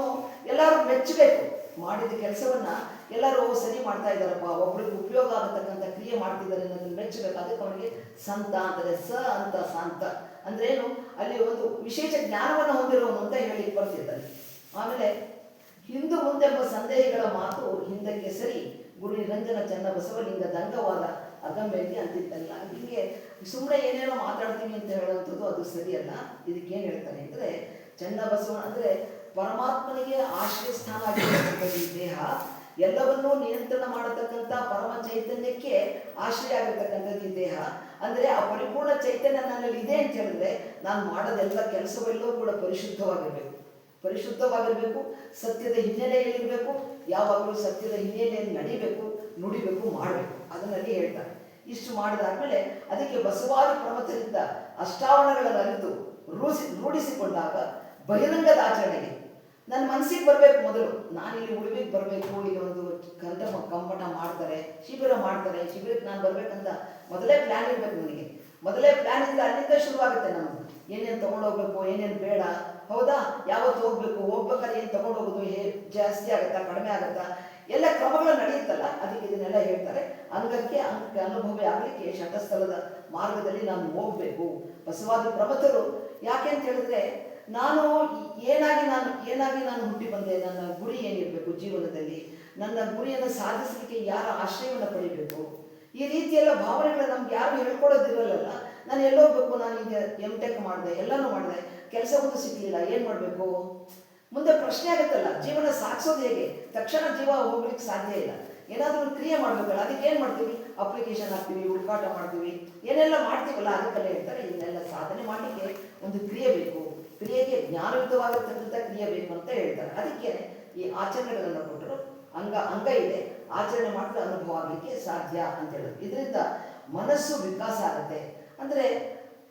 ಎಲ್ಲರೂ ಮೆಚ್ಚಬೇಕು. ಮಾಡಿದ ಕೆಲಸವನ್ನ ಎಲ್ಲರೂ ಸರಿ ಮಾಡ್ತಾ ಇದ್ದಾರಪ್ಪ, ಒಬ್ರಿಗೆ ಉಪಯೋಗ ಆಗತಕ್ಕಂಥ ಕ್ರಿಯೆ ಮಾಡ್ತಿದ್ದಾರೆ ಅನ್ನೋದನ್ನು ಮೆಚ್ಚಬೇಕು. ಅದಕ್ಕೆ ಅವನಿಗೆ ಸಂತ ಅಂತಾರೆ. ಅಂತ ಸಂತ ಅಂದ್ರೇನು, ಅಲ್ಲಿ ಒಂದು ವಿಶೇಷ ಜ್ಞಾನವನ್ನು ಹೊಂದಿರೋನು ಅಂತ ಹೇಳಿ ಬರ್ತಿದ್ದಾರೆ. ಆಮೇಲೆ ಹಿಂದು ಮುಂದೆಂಬ ಸಂದೇಹಗಳ ಮಾತು ಹಿಂದಕ್ಕೆ ಸರಿ, ಗುರು ನಿರಂಜನ ಚನ್ನಬಸವಲಿಂಗ ದಂಗವಾದ ಅಗಮ್ಯಕ್ಕೆ ಅಂತಿದ್ದಲ್ಲ. ಹೀಗೆ ಸುಮ್ಮನೆ ಏನೇನೋ ಮಾತಾಡ್ತೀವಿ ಅಂತ ಹೇಳುವಂಥದ್ದು ಅದು ಸರಿಯಲ್ಲ. ಇದಕ್ಕೇನು ಹೇಳ್ತಾರೆ ಅಂದರೆ, ಚನ್ನಬಸವ ಅಂದರೆ ಪರಮಾತ್ಮನಿಗೆ ಆಶ್ರಯ ಸ್ಥಾನ ಆಗಿರ್ತಕ್ಕಂಥದ್ದು ಈ ದೇಹ. ಎಲ್ಲವನ್ನೂ ನಿಯಂತ್ರಣ ಮಾಡತಕ್ಕಂಥ ಪರಮ ಚೈತನ್ಯಕ್ಕೆ ಆಶ್ರಯ ಆಗಿರ್ತಕ್ಕಂಥದ್ದು ಈ ದೇಹ. ಅಂದರೆ ಆ ಪರಿಪೂರ್ಣ ಚೈತನ್ಯ ನನ್ನಲ್ಲಿ ಇದೆ ಅಂತ ಹೇಳಿದ್ರೆ ನಾನು ಮಾಡೋದೆಲ್ಲ ಕೆಲಸವೆಲ್ಲವೂ ಕೂಡ ಪರಿಶುದ್ಧವಾಗಿರಬೇಕು, ಸತ್ಯದ ಹಿನ್ನೆಲೆಯಲ್ಲಿರಬೇಕು. ಯಾವಾಗಲೂ ಸತ್ಯದ ಹಿನ್ನೆಲೆಯಲ್ಲಿ ನಡಿಬೇಕು, ನುಡಿಬೇಕು, ಮಾಡಬೇಕು. ಅದನ್ನಲ್ಲಿ ಹೇಳ್ತಾರೆ. ಇಷ್ಟು ಮಾಡಿದಾದ್ಮೇಲೆ ಅದಕ್ಕೆ ಬಸವಾದಿ ಪ್ರಮಥರಿಂದ ಅಷ್ಟಾವರಣಗಳನ್ನು ಅರಿತು ರೂಢಿಸಿಕೊಂಡಾಗ ಬಹಿರಂಗದ ಆಚರಣೆಗೆ ನನ್ನ ಮನಸ್ಸಿಗೆ ಬರಬೇಕು. ಮೊದಲು ನಾನಿಲ್ಲಿ ಉಳಿವಿಗೆ ಬರಬೇಕು, ಇಲ್ಲಿ ಒಂದು ಕಂಪಟ ಮಾಡ್ತಾರೆ, ಶಿಬಿರ ಮಾಡ್ತಾರೆ, ಶಿಬಿರಕ್ಕೆ ನಾನು ಬರಬೇಕಂತ ಮೊದಲೇ ಪ್ಲ್ಯಾನ್ ಇರಬೇಕು ನನಗೆ. ಮೊದಲೇ ಪ್ಲ್ಯಾನ್ ಇದ್ದರೆ ಅಲ್ಲಿಂದ ಶುರುವಾಗುತ್ತೆ ನಮ್ಮದು. ಏನೇನು ತೊಗೊಂಡೋಗ್ಬೇಕು, ಏನೇನು ಬೇಡ, ಹೌದಾ, ಯಾವತ್ತು ಹೋಗ್ಬೇಕಾದ್ರೆ ಏನು ತೊಗೊಂಡೋಗೋದು, ಜಾಸ್ತಿ ಆಗುತ್ತಾ, ಕಡಿಮೆ ಆಗುತ್ತಾ, ಎಲ್ಲ ಕ್ರಮಗಳು ನಡೆಯುತ್ತಲ್ಲ. ಅದಕ್ಕೆ ಇದನ್ನೆಲ್ಲ ಹೇಳ್ತಾರೆ. ಅಂಗಕ್ಕೆ ಅನುಭವ ಆಗಲಿಕ್ಕೆ ಶತಸ್ಥಲದ ಮಾರ್ಗದಲ್ಲಿ ನಾನು ಹೋಗಬೇಕು. ಬಸವಾದಿ ಪ್ರಮಥರು ಯಾಕೆ ಅಂತ ಹೇಳಿದ್ರೆ, ಏನಾಗಿ ನಾನು ಹುಟ್ಟಿ ಬಂದೆ, ನನ್ನ ಗುರಿ ಏನಿರಬೇಕು ಜೀವನದಲ್ಲಿ, ನನ್ನ ಗುರಿಯನ್ನು ಸಾಧಿಸಲಿಕ್ಕೆ ಯಾರ ಆಶ್ರಯವನ್ನು ಪಡಿಬೇಕು, ಈ ರೀತಿಯೆಲ್ಲ ಭಾವನೆಗಳು ನಮ್ಗೆ ಯಾರು ಹೇಳ್ಕೊಡೋದಿರಲ್ಲ. ನಾನು ಎಲ್ಲೋಗ್ಬೇಕು, ನಾನು ಈಗ MTech ಮಾಡಿದೆ, ಎಲ್ಲನೂ ಮಾಡಿದೆ, ಕೆಲಸ ಒಂದು ಸಿಗಲಿಲ್ಲ, ಏನು ಮಾಡಬೇಕು, ಮುಂದೆ ಪ್ರಶ್ನೆ ಆಗುತ್ತಲ್ಲ. ಜೀವನ ಸಾಗಿಸೋದು ಹೇಗೆ? ತಕ್ಷಣ ಜೀವ ಹೋಗ್ಲಿಕ್ಕೆ ಸಾಧ್ಯ ಇಲ್ಲ. ಏನಾದರೂ ಕ್ರಿಯೆ ಮಾಡಬೇಕಲ್ಲ. ಅದಕ್ಕೆ ಏನು ಮಾಡ್ತೀವಿ? ಅಪ್ಲಿಕೇಶನ್ ಹಾಕ್ತೀವಿ, ಹುಡುಕಾಟ ಮಾಡ್ತೀವಿ, ಏನೆಲ್ಲ ಮಾಡ್ತೀವಲ್ಲ. ಅದಕ್ಕೆಲ್ಲ ಹೇಳ್ತಾರೆ, ಇದನ್ನೆಲ್ಲ ಸಾಧನೆ ಮಾಡಲಿಕ್ಕೆ ಒಂದು ಕ್ರಿಯೆ ಬೇಕು, ಕ್ರಿಯೆಗೆ ಜ್ಞಾನಯುತವಾಗಿರ್ತಕ್ಕಂಥ ಕ್ರಿಯೆ ಬೇಕು ಅಂತ ಹೇಳ್ತಾರೆ. ಅದಕ್ಕೆ ಈ ಆಚರಣೆಗಳನ್ನು ಕೊಟ್ಟರು. ಅಂಗ ಇದೆ, ಆಚರಣೆ ಮಾಡಿದ್ರೆ ಅನುಭವ ಆಗಲಿಕ್ಕೆ ಸಾಧ್ಯ ಅಂತ ಹೇಳೋದು. ಇದರಿಂದ ಮನಸ್ಸು ವಿಕಾಸ ಆಗುತ್ತೆ. ಅಂದರೆ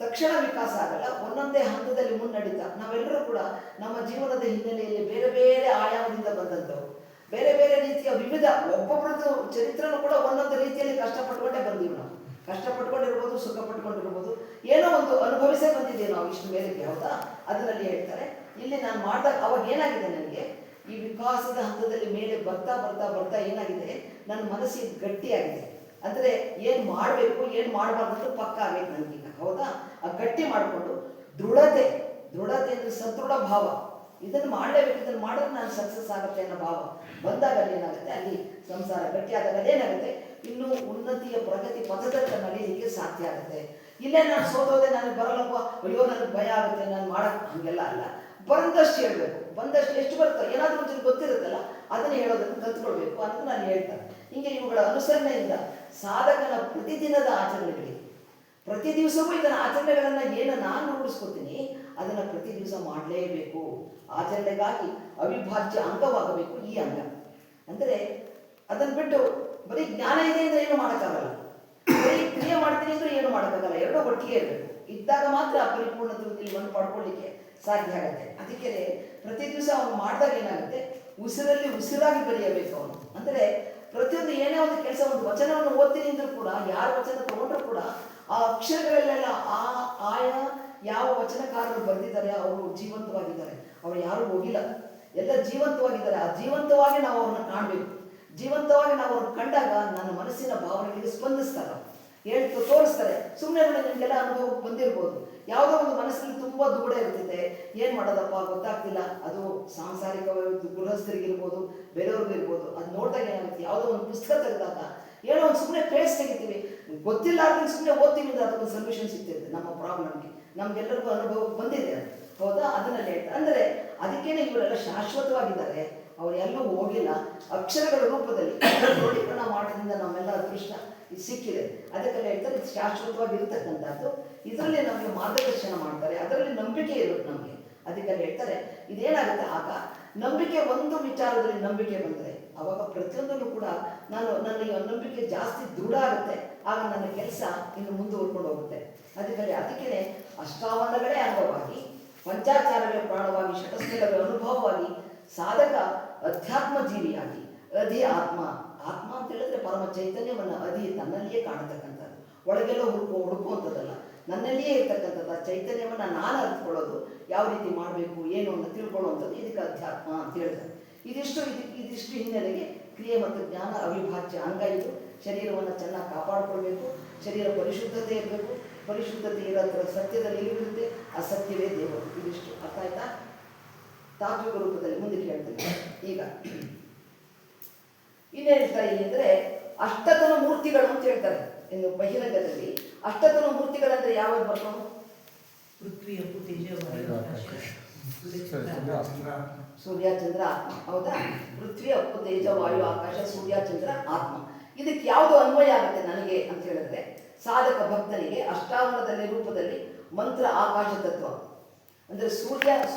ತಕ್ಷಣ ವಿಕಾಸ ಆಗಲ್ಲ, ಒಂದೊಂದೇ ಹಂತದಲ್ಲಿ ಮುನ್ನಡೀತಾ ನಾವೆಲ್ಲರೂ ಕೂಡ ನಮ್ಮ ಜೀವನದ ಹಿನ್ನೆಲೆಯಲ್ಲಿ ಬೇರೆ ಬೇರೆ ಆಯಾಮದಿಂದ ಬಂದಂಥವು, ಬೇರೆ ಬೇರೆ ರೀತಿಯ ವಿವಿಧ, ಒಬ್ಬೊಬ್ಬರದ್ದು ಚರಿತ್ರೆನೂ ಕೂಡ ಒಂದೊಂದು ರೀತಿಯಲ್ಲಿ ಕಷ್ಟಪಟ್ಕೊಂಡೇ ಬಂದೀವಿ ನಾವು. ಕಷ್ಟಪಟ್ಕೊಂಡಿರ್ಬೋದು, ಸುಖ ಪಟ್ಕೊಂಡಿರ್ಬೋದು, ಏನೋ ಒಂದು ಅನುಭವಿಸೇ ಬಂದಿದ್ದೀವಿ ನಾವು ಇಷ್ಟು ಮೇಲಕ್ಕೆ, ಹೌದಾ? ಅದರಲ್ಲಿ ಹೇಳ್ತಾರೆ ಇಲ್ಲಿ ನಾನು ಮಾಡಿದಾಗ ಅವಾಗ ಏನಾಗಿದೆ, ನನಗೆ ಈ ವಿಕಾಸದ ಹಂತದಲ್ಲಿ ಮೇಲೆ ಬರ್ತಾ ಬರ್ತಾ ಬರ್ತಾ ಏನಾಗಿದೆ, ನನ್ನ ಮನಸ್ಸಿಗೆ ಗಟ್ಟಿಯಾಗಿದೆ. ಅಂದರೆ ಏನು ಮಾಡಬೇಕು ಏನು ಮಾಡಬಾರ್ದು ಅಂತ ಪಕ್ಕ ಆಗೈತೆ ನನಗೀಗ, ಹೌದಾ? ಆ ಗಟ್ಟಿ ಮಾಡಿಕೊಂಡು ದೃಢತೆ ಅಂದರೆ ಸದೃಢ ಭಾವ, ಇದನ್ನು ಮಾಡಲೇಬೇಕು, ಇದನ್ನು ಮಾಡಿದ್ರೆ ನಾನು ಸಕ್ಸಸ್ ಆಗುತ್ತೆ ಅನ್ನೋ ಭಾವ ಬಂದಾಗ ಅಲ್ಲಿ ಏನಾಗುತ್ತೆ, ಅಲ್ಲಿ ಸಂಸಾರ ಗಟ್ಟಿಯಾದಾಗ ಏನಾಗುತ್ತೆ, ಇನ್ನೂ ಉನ್ನತಿಯ ಪ್ರಗತಿ ಪಥದತ್ತ ನಡೀಲಿಕ್ಕೆ ಸಾಧ್ಯ ಆಗುತ್ತೆ. ಇಲ್ಲೇ ನಾನು ಸೋತೋದೆ, ನನಗೆ ಬರಲ್ಲಪ್ಪ, ಅಯ್ಯೋ ನನಗೆ ಭಯ ಆಗುತ್ತೆ, ನಾನು ಮಾಡೋಕ್ಕೆ, ಹಾಗೆಲ್ಲ ಅಲ್ಲ. ಬಂದಷ್ಟು ಹೇಳಬೇಕು, ಬಂದಷ್ಟು ಎಷ್ಟು ಬರುತ್ತೋ ಏನಾದರೂ ಒಂಚೂರು ಗೊತ್ತಿರುತ್ತಲ್ಲ ಅದನ್ನು ಹೇಳೋದನ್ನು ಕಲ್ತ್ಕೊಳ್ಬೇಕು ಅಂತ ನಾನು ಹೇಳ್ತಾರೆ. ಹೀಗೆ ಇವುಗಳ ಅನುಸರಣೆಯಿಂದ ಸಾಧಕನ ಪ್ರತಿದಿನದ ಆಚರಣೆಗಳಿಗೆ, ಪ್ರತಿ ದಿವಸವೂ ಇದನ್ನ ಆಚರಣೆಗಳನ್ನು ಏನು ನಾನು ರೂಢಿಸ್ಕೊತೀನಿ ಅದನ್ನು ಪ್ರತಿ ದಿವಸ ಮಾಡಲೇಬೇಕು. ಆಚರಣೆಗಾಗಿ ಅವಿಭಾಜ್ಯ ಅಂಗವಾಗಬೇಕು ಈ ಅಂಗ. ಅಂದರೆ ಅದನ್ನು ಬಿಟ್ಟು ಬರೀ ಜ್ಞಾನ ಇದೆ ಅಂದರೆ ಏನು ಮಾಡೋಕ್ಕಾಗಲ್ಲ, ಬರೀ ಕ್ರಿಯೆ ಮಾಡ್ತೀನಿ ಅಂದರೆ ಏನು ಮಾಡೋಕ್ಕಾಗಲ್ಲ, ಎರಡೂ ಒಟ್ಟಿಗೆ ಇರಬೇಕು. ಇದ್ದಾಗ ಮಾತ್ರ ಪರಿಪೂರ್ಣ ತೃಪ್ತಿಯನ್ನು ಪಡ್ಕೊಳ್ಳಿಕ್ಕೆ ಸಾಧ್ಯ ಆಗುತ್ತೆ. ಅದಕ್ಕೆ ಪ್ರತಿ ದಿವಸ ಅವನು ಮಾಡಿದಾಗ ಏನಾಗುತ್ತೆ, ಉಸಿರಲ್ಲಿ ಉಸಿರಾಗಿ ಬರೆಯಬೇಕು ಅವನು. ಅಂದರೆ ಪ್ರತಿಯೊಂದು ಏನೇ ಒಂದು ಕೆಲಸ, ಒಂದು ವಚನವನ್ನು ಓದ್ತೀನಿ ಅಂದರೂ ಕೂಡ, ಯಾರ ವಚನ ತಗೊಂಡ್ರೂ ಕೂಡ ಆ ಅಕ್ಷರಗಳಲ್ಲೆಲ್ಲ ಆಯಾ ಯಾವ ವಚನಕಾರರು ಬರೆದಿದ್ದಾರೆ ಅವರು ಜೀವಂತವಾಗಿದ್ದಾರೆ, ಅವರು ಯಾರೂ ಹೋಗಿಲ್ಲ, ಎಲ್ಲ ಜೀವಂತವಾಗಿದ್ದಾರೆ. ಆ ಜೀವಂತವಾಗಿ ನಾವು ಅವ್ರನ್ನ ಕಾಣಬೇಕು. ಜೀವಂತವಾಗಿ ನಾವು ಅವ್ರನ್ನ ಕಂಡಾಗ ನನ್ನ ಮನಸ್ಸಿನ ಭಾವನೆಗಳಿಗೆ ಸ್ಪಂದಿಸ್ತಾರೆ, ಹೇಳ್ತು ತೋರಿಸ್ತಾರೆ. ಸುಮ್ಮನೆ ನೋಡಿ ನಿಮಗೆಲ್ಲ ಅನುಭವಕ್ಕೆ ಬಂದಿರ್ಬೋದು, ಯಾವುದೋ ಒಂದು ಮನಸ್ಸಲ್ಲಿ ತುಂಬ ದುಗುಡ ಇರ್ತಿದೆ, ಏನು ಮಾಡೋದಪ್ಪ ಗೊತ್ತಾಗ್ತಿಲ್ಲ, ಅದು ಸಾಂಸಾರಿಕ ಗೃಹಸ್ಥರಿಗಿರ್ಬೋದು, ಬೇರೆಯವ್ರಿಗಿರ್ಬೋದು. ಅದು ನೋಡಿದಾಗ ಏನಾಗುತ್ತೆ, ಯಾವುದೋ ಒಂದು ಪುಸ್ತಕ ತೆಗೆದಾಗ ಏನೋ ಒಂದು ಸುಮ್ಮನೆ ಪೇಸ್ ತೆಗಿತೀವಿ, ಗೊತ್ತಿಲ್ಲ ಅದನ್ನು ಸುಮ್ಮನೆ ಓದ್ತೀವಿ ಅಂದರೆ ಅದಕ್ಕೊಂದು ಸೊಲ್ಯೂಷನ್ ಸಿಗ್ತಿರುತ್ತೆ ನಮ್ಮ ಪ್ರಾಬ್ಲಮ್ಗೆ. ನಮಗೆಲ್ಲರಿಗೂ ಅನುಭವಕ್ಕೆ ಬಂದಿದೆ ಅದು, ಹೌದಾ? ಅದನ್ನಲ್ಲಿ ಹೇಳ್ತಾರೆ. ಅಂದರೆ ಅದಕ್ಕೇನೆ ಇವರೆಲ್ಲ ಶಾಶ್ವತವಾಗಿದ್ದಾರೆ, ಅವ್ರು ಎಲ್ಲೂ ಹೋಗಿಲ್ಲ. ಅಕ್ಷರಗಳ ರೂಪದಲ್ಲಿ ಕ್ರೋಢೀಕರಣ ಮಾಡೋದ್ರಿಂದ ನಮ್ಮೆಲ್ಲ ಅದೃಷ್ಟ ಇದು ಸಿಕ್ಕಿದೆ. ಅದಕ್ಕೆಲ್ಲ ಹೇಳ್ತಾರೆ ಇದು ಶಾಶ್ವತವಾಗಿರ್ತಕ್ಕಂಥದ್ದು. ಇದರಲ್ಲಿ ನಮಗೆ ಮಾರ್ಗದರ್ಶನ ಮಾಡ್ತಾರೆ, ಅದರಲ್ಲಿ ನಂಬಿಕೆ ಇರುತ್ತೆ ನಮಗೆ. ಅದಕ್ಕೆಲ್ಲ ಹೇಳ್ತಾರೆ ಇದೇನಾಗುತ್ತೆ, ಆಗ ನಂಬಿಕೆ, ಒಂದು ವಿಚಾರದಲ್ಲಿ ನಂಬಿಕೆ ಬಂದರೆ ಆವಾಗ ಪ್ರತಿಯೊಂದನ್ನು ಕೂಡ ನನ್ನ ನಂಬಿಕೆ ಜಾಸ್ತಿ ದೃಢ ಆಗುತ್ತೆ. ಆಗ ನನ್ನ ಕೆಲಸ ಇನ್ನು ಮುಂದುವರ್ಕೊಂಡು ಹೋಗುತ್ತೆ. ಅದಕ್ಕೆ ಅಷ್ಟಾವರಣಗಳೇ ಅಂಗವಾಗಿ, ಪಂಚಾಚಾರವೇ ಪ್ರಾಣವಾಗಿ, ಷಟಸ್ಥಲವೇ ಅನುಭವವಾಗಿ, ಸಾಧಕ ಅಧ್ಯಾತ್ಮ ಜೀವಿಯಾಗಿ, ಅಧಿ ಆತ್ಮ ಅಂತ ಹೇಳಿದ್ರೆ ಪರಮ ಚೈತನ್ಯವನ್ನು ಅಧಿ ತನ್ನಲ್ಲಿಯೇ ಕಾಣತಕ್ಕಂಥದ್ದು, ಒಳಗೆಲ್ಲೋ ಹುಡುಕುವಂಥದ್ದಲ್ಲ, ನನ್ನಲ್ಲಿಯೇ ಇರ್ತಕ್ಕಂಥದ್ದು. ಆ ಚೈತನ್ಯವನ್ನು ನಾನು ಅರಿತುಕೊಳ್ಳೋದು, ಯಾವ ರೀತಿ ಮಾಡಬೇಕು ಏನು ಅಂತ ತಿಳ್ಕೊಳ್ಳುವಂಥದ್ದು, ಇದಕ್ಕೆ ಅಧ್ಯಾತ್ಮ ಅಂತ ಹೇಳ್ತಾರೆ. ಇದಿಷ್ಟು ಹಿನ್ನೆಲೆಗೆ ಕ್ರಿಯೆ ಮತ್ತು ಜ್ಞಾನ ಅವಿಭಾಜ್ಯ ಅಂಗ. ಇದು ಶರೀರವನ್ನು ಚೆನ್ನಾಗಿ ಕಾಪಾಡಿಕೊಳ್ಬೇಕು, ಶರೀರ ಪರಿಶುದ್ಧತೆ ಇರಬೇಕು, ಪರಿಶುದ್ಧತೆ ಇರೋ ಸತ್ಯದಲ್ಲಿ ಇರುತ್ತೆ, ಆ ಸತ್ಯವೇ ದೇವರು. ಇದಿಷ್ಟು ಅರ್ಥ ಆಯ್ತಾ? ತಾತ್ವಿಕ ರೂಪದಲ್ಲಿ ಮುಂದಕ್ಕೆ ಹೇಳ್ತೇನೆ. ಈಗ ಇನ್ನೇನು ಹೇಳ್ತಾರೆ ಇಲ್ಲಿ ಅಂದರೆ ಅಷ್ಟತನ ಮೂರ್ತಿಗಳು ಅಂತ ಹೇಳ್ತಾರೆ. ಇನ್ನು ಬಹಿರಂಗದಲ್ಲಿ ಅಷ್ಟತನ ಮೂರ್ತಿಗಳಂದ್ರೆ ಯಾವಾಗ ಬರ್ತವೆ? ಪೃಥ್ವಿ, ಅಪ್ಪು, ತೇಜ, ವಾಯು, ಆಕಾಶ, ಸೂರ್ಯ ಚಂದ್ರ ಆತ್ಮ, ಹೌದಾ? ಪೃಥ್ವಿ, ಅಪ್ಪು, ತೇಜ, ವಾಯು, ಆಕಾಶ, ಸೂರ್ಯ ಚಂದ್ರ ಆತ್ಮ. ಇದಕ್ಕೆ ಯಾವುದು ಅನ್ವಯ ಆಗುತ್ತೆ ನನಗೆ ಅಂತ ಹೇಳಿದ್ರೆ, ಸಾಧಕ ಭಕ್ತನಿಗೆ ಅಷ್ಟಾವರಣದಲ್ಲಿ ರೂಪದಲ್ಲಿ ಮಂತ್ರ ಆಕಾಶ ತತ್ವ. ಅಂದರೆ ಸೂರ್ಯ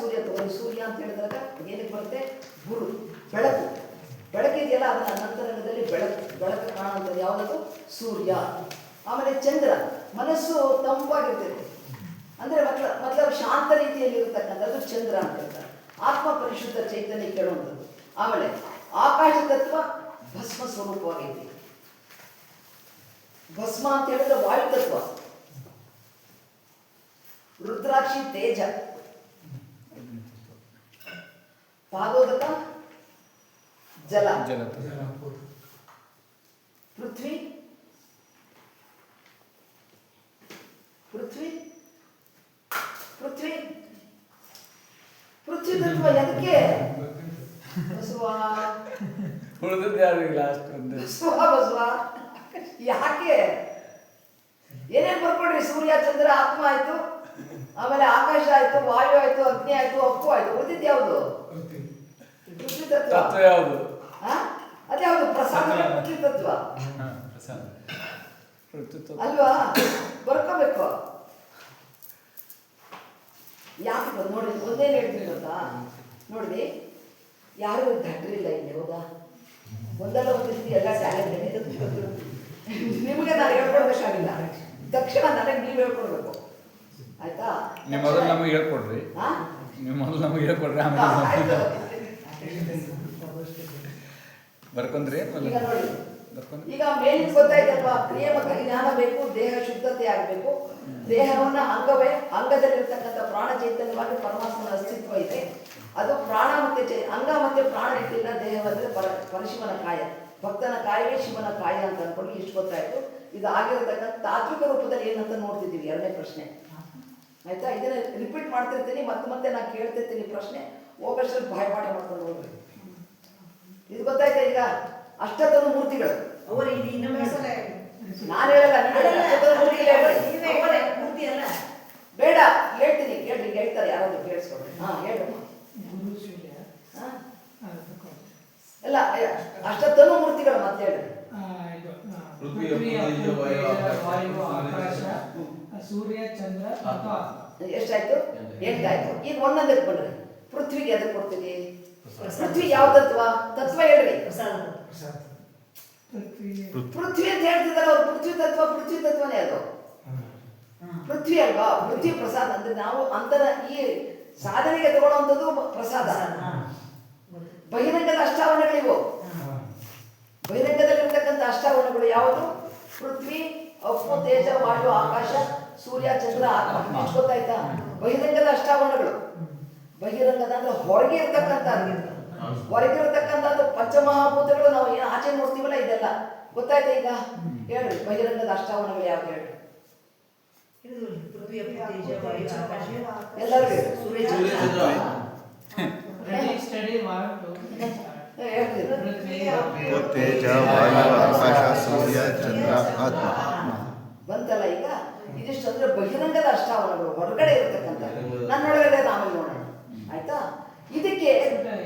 ತಗೊಂಡು ಸೂರ್ಯ ಅಂತ ಹೇಳಿದಾಗ ಏನಕ್ಕೆ ಬರುತ್ತೆ? ಗುರು, ಬೆಳಕು. ಬೆಳಕಿದೆಯಲ್ಲ ಅದನ್ನ ಅನಂತರಂಗದಲ್ಲಿ ಬೆಳಕು ಕಾಣುವಂಥದ್ದು ಯಾವುದದು? ಸೂರ್ಯ. ಆಮೇಲೆ ಚಂದ್ರ, ಮನಸ್ಸು ತಂಪಾಗಿರ್ತೈತೆ, ಅಂದರೆ ಮತ್ಲಬ್ ಶಾಂತ ರೀತಿಯಲ್ಲಿ ಇರತಕ್ಕಂಥದ್ದು ಚಂದ್ರ ಅಂತ ಹೇಳ್ತಾರೆ. ಆತ್ಮ ಪರಿಶುದ್ಧ ಚೈತನ್ಯ ಕೇಳುವಂಥದ್ದು. ಆಮೇಲೆ ಆಕಾಶ ತತ್ವ ಭಸ್ಮ ಸ್ವರೂಪವಾಗೈತಿ. ಭಸ್ಮ ಅಂತ ಹೇಳಿದ್ರೆ ವಾಯು ತತ್ವ. ರುದ್ರಾಕ್ಷಿ ತೇಜ, ಪಾದೋದಕ ಜಲ, ಪೃಥ್ವಿ ತತ್ವ ಎದಕ್ಕೆ? ಬಸವ ಯಾಕೆ? ಏನೇನು ಬರ್ಕೊಡ್ರಿ? ಸೂರ್ಯ ಚಂದ್ರ ಆತ್ಮ ಆಯ್ತು, ಆಮೇಲೆ ಆಕಾಶ ಆಯ್ತು, ವಾಯು ಆಯ್ತು, ಅಗ್ನಿ ಆಯ್ತು, ಅಪ್ಪು ಆಯ್ತು. ಉಳಿದಿದ್ದು ಯಾವುದು? ಪೃಥ್ವಿ ತತ್ವ. ಯಾವುದು? ಅದ್ಯಾವುದು? ಪ್ರಸಾದ ಪೃಥ್ವಿ ತತ್ವ ಅಲ್ವಾ? ಬರ್ಕೋಬೇಕು. ಯಾಕೆ ನೋಡಿ, ಒಂದೇನು ಹೇಳ್ತೀನಿ ಗೊತ್ತಾ? ನೋಡಿ, ಯಾರು ದಡ್ರಿಲ್ಲ ಇಲ್ಲಿ, ಹೌದಾ? ಒಂದಲ್ಲ ಒಂದು ರೀತಿ ಎಲ್ಲ ಟ್ಯಾಲೆಂಟ್ ಇದೆ. ನಿಮಗೆ ನಾನು ಹೇಳ್ಕೊಡ್ಬೇಕಾಗಿಲ್ಲ, ತಕ್ಷಣ ನನಗೆ ನೀವು ಹೇಳ್ಕೊಡ್ಬೇಕು, ಆಯ್ತಾ? ನೀವು ಮೊದಲು ನಮಗೆ ಹೇಳ್ಕೊಡ್ರಿ. ಹಾಂ, ನೀವು ಮೊದಲು ನಮಗೆ ಹೇಳ್ಕೊಡ್ರಿ, ಆಮೇಲೆ ಆಯ್ತು. ಬರ್ಕೊಂಡ್ರಿ. ಈಗ ನೋಡಿ, ಬರ್ಕೊಂಡ್ರಿ. ಈಗ ಮೇಲಿನ ಗೊತ್ತಾಯ್ತಲ್ವಾ, ಕ್ರಿಯೆ ಮತ್ತು ಜ್ಞಾನ ಬೇಕು, ದೇಹ ಶುದ್ಧತೆ ಆಗಬೇಕು, ದೇಹವನ್ನ ಅಂಗದಲ್ಲಿರ್ತಕ್ಕಂಥ ಪ್ರಾಣ ಚೈತನ್ಯವಾಗಿ ಪರಮಾತ್ಮನ ಅಸ್ತಿತ್ವ ಇದೆ. ಅದು ಪ್ರಾಣ ಮತ್ತೆ ಅಂಗ ಮತ್ತೆ ಪ್ರಾಣ ಇಟ್ಟಿಲ್ಲ ದೇಹವಂದ್ರೆ ಪರಶಿವನ ಕಾಯ, ಭಕ್ತನ ಕಾಯವೇ ಶಿವನ ಕಾಯ ಅಂತ ಅನ್ಕೊಂಡು ಇಷ್ಟು ಗೊತ್ತಾಯ್ತು. ಇದು ಆಗಿರತಕ್ಕಂಥ ತಾತ್ವಿಕ ರೂಪದಲ್ಲಿ ಏನಂತ ನೋಡ್ತಿದ್ದೀವಿ. ಎರಡನೇ ಪ್ರಶ್ನೆ ಆಯ್ತಾ? ಇದನ್ನ ರಿಪೀಟ್ ಮಾಡ್ತಿರ್ತೀನಿ, ಮತ್ತೆ ನಾನು ಕೇಳ್ತಿರ್ತೀನಿ ಪ್ರಶ್ನೆ, ಹೋಗೋಷ್ಟರಲ್ಲಿ ಬಾಯ್ಪಾಠ ಮಾಡ್ಕೊಂಡು ಹೋಗ್ರಿ. ಇದು ಗೊತ್ತಾಯ್ತಾ? ಈಗ ಅಷ್ಟತನು ಮೂರ್ತಿಗಳು ಅವರು ಇದು ಇನ್ನೊಮ್ಮೆ ನಾನು ಹೇಳಲ್ಲ, ಅಷ್ಟತನು ಮೂರ್ತಿ ಅಲ್ಲ, ಬೇಡ ಹೇಳ್ತೀನಿ, ಕೇಳ್ರಿ, ಹೇಳ್ತಾರೆ ಯಾರಾದ್ರೂ ಕೇಳಿಸ್ಕೊಡ್ರಿ. ಹಾ ಹೇಳ್ರಮ್ಮ. ಎಲ್ಲ ಅಷ್ಟತನು ಮೂರ್ತಿಗಳು ಮತ್ತೆ ಹೇಳ್ರಿ. ಸೂರ್ಯ ಚಂದ್ರ ಎಷ್ಟಾಯ್ತು? 8 ಆಯ್ತು. ಈಗ ಒಂದೊಂದಕ್ಕೆ ಬನ್ರಿ. ಪೃಥ್ವಿಗೆ ಅದಕ್ಕೆ ಕೊಡ್ತೀವಿ. ಪೃಥ್ವಿ ಯಾವ ತತ್ವ? ತತ್ವ ಹೇಳ್ರಿ. ಪೃಥ್ವಿ ಅಂತ ಹೇಳ್ತಿದ್ದಾರೆ ಅವ್ರು. ಪೃಥ್ವಿ ತತ್ವನೇ ಅದು. ಪೃಥ್ವಿ ಅಲ್ವಾ? ಪೃಥ್ವಿ ಪ್ರಸಾದ ಅಂದ್ರೆ ನಾವು ಅಂತರ ಈ ಸಾಧನೆಗೆ ತಗೊಳ್ಳುವಂಥದ್ದು ಪ್ರಸಾದ. ಬಹಿರಂಗದ ಅಷ್ಟಾವರಣಗಳಿವು. ಬಹಿರಂಗದಲ್ಲಿರ್ತಕ್ಕಂಥ ಅಷ್ಟಾವರಣಗಳು ಯಾವುದು? ಪೃಥ್ವಿ, ಅಪ್ಪು, ತೇಜ, ವಾಯು, ಆಕಾಶ, ಸೂರ್ಯ, ಚಂದ್ರ, ಆತ್ಮ. ಎಷ್ಟು ಗೊತ್ತಾಯ್ತಾ? ಬಹಿರಂಗದ ಅಷ್ಟಾವರಣಗಳು. ಬಹಿರಂಗದ ಅಂದ್ರೆ ಹೊರಗೆ ಇರತಕ್ಕಂಥದ್ದು ಪಂಚಮಹಾಭೂತಗಳು. ನಾವು ಏನು ಆಚೆ ನೋಡ್ತೀವಲ್ಲ ಇದೆಲ್ಲ ಗೊತ್ತಾಯ್ತಾ? ಈಗ ಹೇಳ್ರಿ, ಬಹಿರಂಗದ ಅಷ್ಟಾವರಣಗಳು ಯಾವ್ದು ಹೇಳ್ರಿ? ಪೃಥ್ವಿ, ತೇಜ, ವಾಯು, ಆಕಾಶ, ಎಲ್ಲರೂ ಸೂರ್ಯ, ಸ್ಟಡಿ ತೇಜ, ವಾಯು, ಆಕಾಶ, ಸೂರ್ಯ, ಚಂದ್ರ, ಆತ್ಮ. ಬಂತಲ್ಲ ಈಗ? ಇದಿಷ್ಟು ಅಂದ್ರೆ ಬಹಿರಂಗದ ಅಷ್ಟಾವರಣಗಳು, ಹೊರಗಡೆ ಇರತಕ್ಕಂಥ. ನನ್ನೊಳಗಡೆ ಆಮೇಲೆ ನೋಡೋಣ, ಆಯ್ತಾ? ಇದಕ್ಕೆ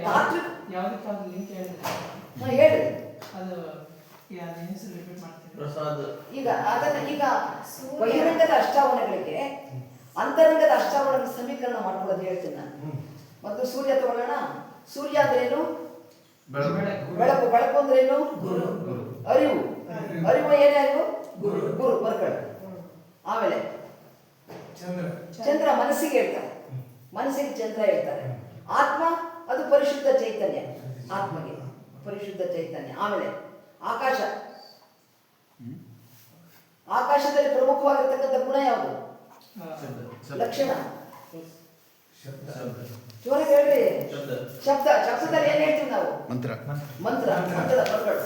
ತಾತ್ವಿಕ ಯಾವ್ದಕ್ಕಾದ್ರು ಲಿಂಕ್ ಹೇಳಿದ್ರೆ ಹೇಳಿ. ಅದು ಹೆಸರು ರಿಪೀಟ್ ಮಾಡ್ತೀನಿ. ಈಗ ಅದನ್ನ ಈಗ ಬಹಿರಂಗದ ಅಷ್ಟಾವರಣಗಳಿಗೆ ಅಂತರಂಗದ ಅಷ್ಟಾವರಣಗಳ ಸಮೀಕರಣ ಮಾಡ್ಕೊಳ್ಳೋದು ಹೇಳ್ತೀನಿ ನಾನು. ಮತ್ತು ಸೂರ್ಯ ತಗೊಳ್ಳೋಣ. ಸೂರ್ಯ ಅಂದ್ರೆ ಏನು? ಬೆಳಕು. ಬೆಳಕು ಅಂದ್ರೆ ಏನು? ಅರಿವು. ಅರಿವು ಏನೇ ಅರಿವು? ಗುರು ಬರ್ಕೊಳ್ಳಿ. ಆಮೇಲೆ ಚಂದ್ರ ಮನಸ್ಸಿಗೆ ಹೇಳ್ತಾರೆ, ಮನಸ್ಸಿಗೆ ಚಂದ್ರ ಹೇಳ್ತಾರೆ. ಆತ್ಮ ಅದು ಪರಿಶುದ್ಧ ಚೈತನ್ಯ, ಆತ್ಮಗೆ ಪರಿಶುದ್ಧ ಚೈತನ್ಯ. ಆಮೇಲೆ ಆಕಾಶ, ಆಕಾಶದಲ್ಲಿ ಪ್ರಮುಖವಾಗಿರ್ತಕ್ಕಂಥ ಗುಣ ಯಾವುದು? ಲಕ್ಷಣ. ಜೋರಾಗಿ ಹೇಳ್ರಿ. ಶಬ್ದದಲ್ಲಿ ಏನ್ ಹೇಳ್ತೀವಿ ನಾವು? ಮಂತ್ರದ ಬರ್ಕೊಳ್ಳಿ.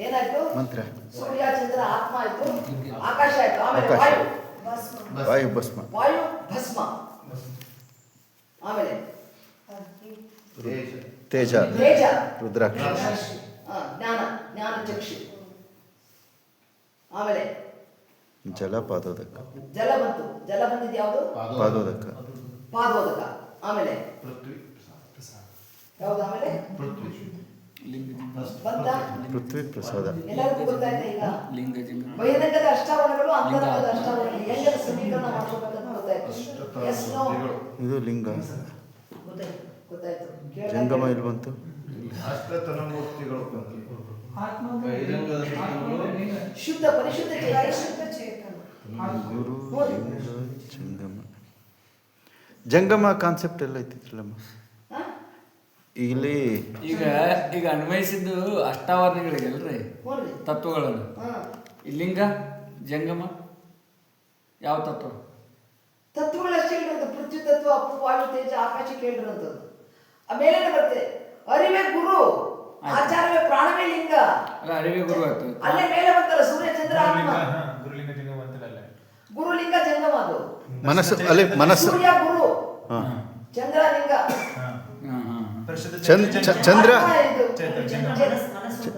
ಏನಾಯ್ತು? ಮಂತ್ರ. ಸೂರ್ಯ, ಚಂದ್ರ, ಆತ್ಮ ಆಯ್ತು, ಆಕಾಶ ಆಯ್ತು. ಆಮೇಲೆ ವಾಯು ಭಸ್ಮ. ಆಮೇಲೆ ತೇಜ, ರುದ್ರಾಕ್ಷ, ಜ್ಞಾನ ಚಕ್ಷು. ಆಮೇಲೆ ಜಲ, ಪಾದೋದಕ. ಜಲ ಬಂತು. ಜಲ ಬಂದಿದ್ದು ಯಾವುದು? ಪಾದೋದಕ. ಆಮೇಲೆ ಯಾವುದು? ಆಮೇಲೆ ಬಂತ ಪೃಥ್ವಿ ಪ್ರಸಾದ. ಎಲ್ಲರಿಗೂ ಗೊತ್ತಾಯ್ತಾ? ಈಗ ಲಿಂಗ ಬಹಿರಂಗದ ಅಷ್ಟಾವರಣಗಳು, ಅಂತರಂಗದ ಅಷ್ಟಾವರಣಗಳು ಹೆಂಗೆ ಸಮೀಕರಣ ಮಾಡ್ಕೋಬೇಕಂತ ಗೊತ್ತಾಯ್ತು. Yes no? ಇದು ಲಿಂಗ. ಗೊತ್ತಾಯ್ತು. ಜಂಗಮ ಇಲ್ಲಿ ಬಂತು. ಶುದ್ಧ ಪರಿಶುದ್ಧ ಚೇತನ. ಗುರು, ಲಿಂಗ, ಜಂಗಮ. ಜಂಗಮ ಕಾನ್ಸೆಪ್ಟ್ ಎಲ್ಲ ಐತಿಲ್ಲಮ್ಮ ಇಲ್ಲಿ. ಈಗ ಅನ್ವಯಿಸಿದ್ದು ಅಷ್ಟಾವರಣಗಳಿಗಲ್ರಿ ತತ್ವಗಳನ್ನು. ಈ ಲಿಂಗ ಜಂಗಮ ಯಾವ ತತ್ವ? ತತ್ವಗಳಷ್ಟೇ ಹೇಳಿರೋದು. ಪೃಥ್ವಿ ತತ್ವ, ಅಪ್ಪು, ವಾಯು, ತೇಜ, ಆಕಾಶಕ್ಕೆ ಹೇಳಿರೋಂಥದ್ದು. ಆಮೇಲೆ ಬರುತ್ತೆ ಅರಿವೇ ಗುರು, ಆಚಾರವೇ ಪ್ರಾಣವೇ ಲಿಂಗ. ಅರಿವೇ ಗುರು ಆಯ್ತು. ಅಲ್ಲೇ ಮೇಲೆ ಬಂತಲ್ಲ ಸೂರ್ಯ, ಚಂದ್ರ, ಆತ್ಮ. ಗುರುಲಿಂಗ ಜಂಗಮ. ಅದು ಮನಸ್ಸು. ಅಲ್ಲಿ ಮನಸ್ಸು. ಸೂರ್ಯ ಗುರು, ಚಂದ್ರ ಲಿಂಗ.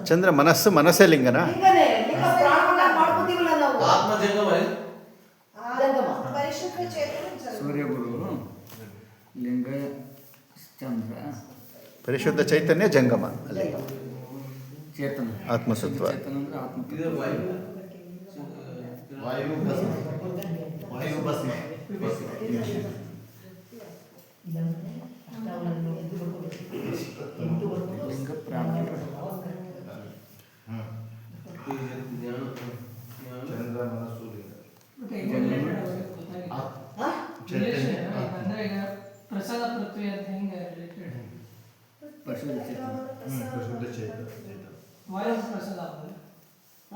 ಚಂದ್ರ ಮನಸ್ಸೇ ಲಿಂಗನ. ಲಿಂಗನೇ. ಲಿಂಗ ಪ್ರಾಣವನ್ನ ಮಾಡ್ಕೋತೀವಲ್ಲ ನಾವು. ಜಂಗಮ. ಸೂರ್ಯ ಗುರು, ಲಿಂಗ ಚಂದ್ರ, ಪರಿಶುದ್ಧ ಚೈತನ್ಯ ಜಂಗಮ. ಅಲ್ಲಿ ಚೇತನ, ಆತ್ಮಸತ್ವ. ಚೇತನ ಅಂದ್ರೆ ಆತ್ಮತತ್ವ. ವಾಯು ಭಸ್ಮ. ಅಷ್ಟಾವರಣಗಳು ಪರಿಶುದ್ಧ ಚೇತನ. ಪರಿಶುದ್ಧ ಚೇತನ. ವಾಯು ಪ್ರಸಾದ ಆಗೋದು ಹ?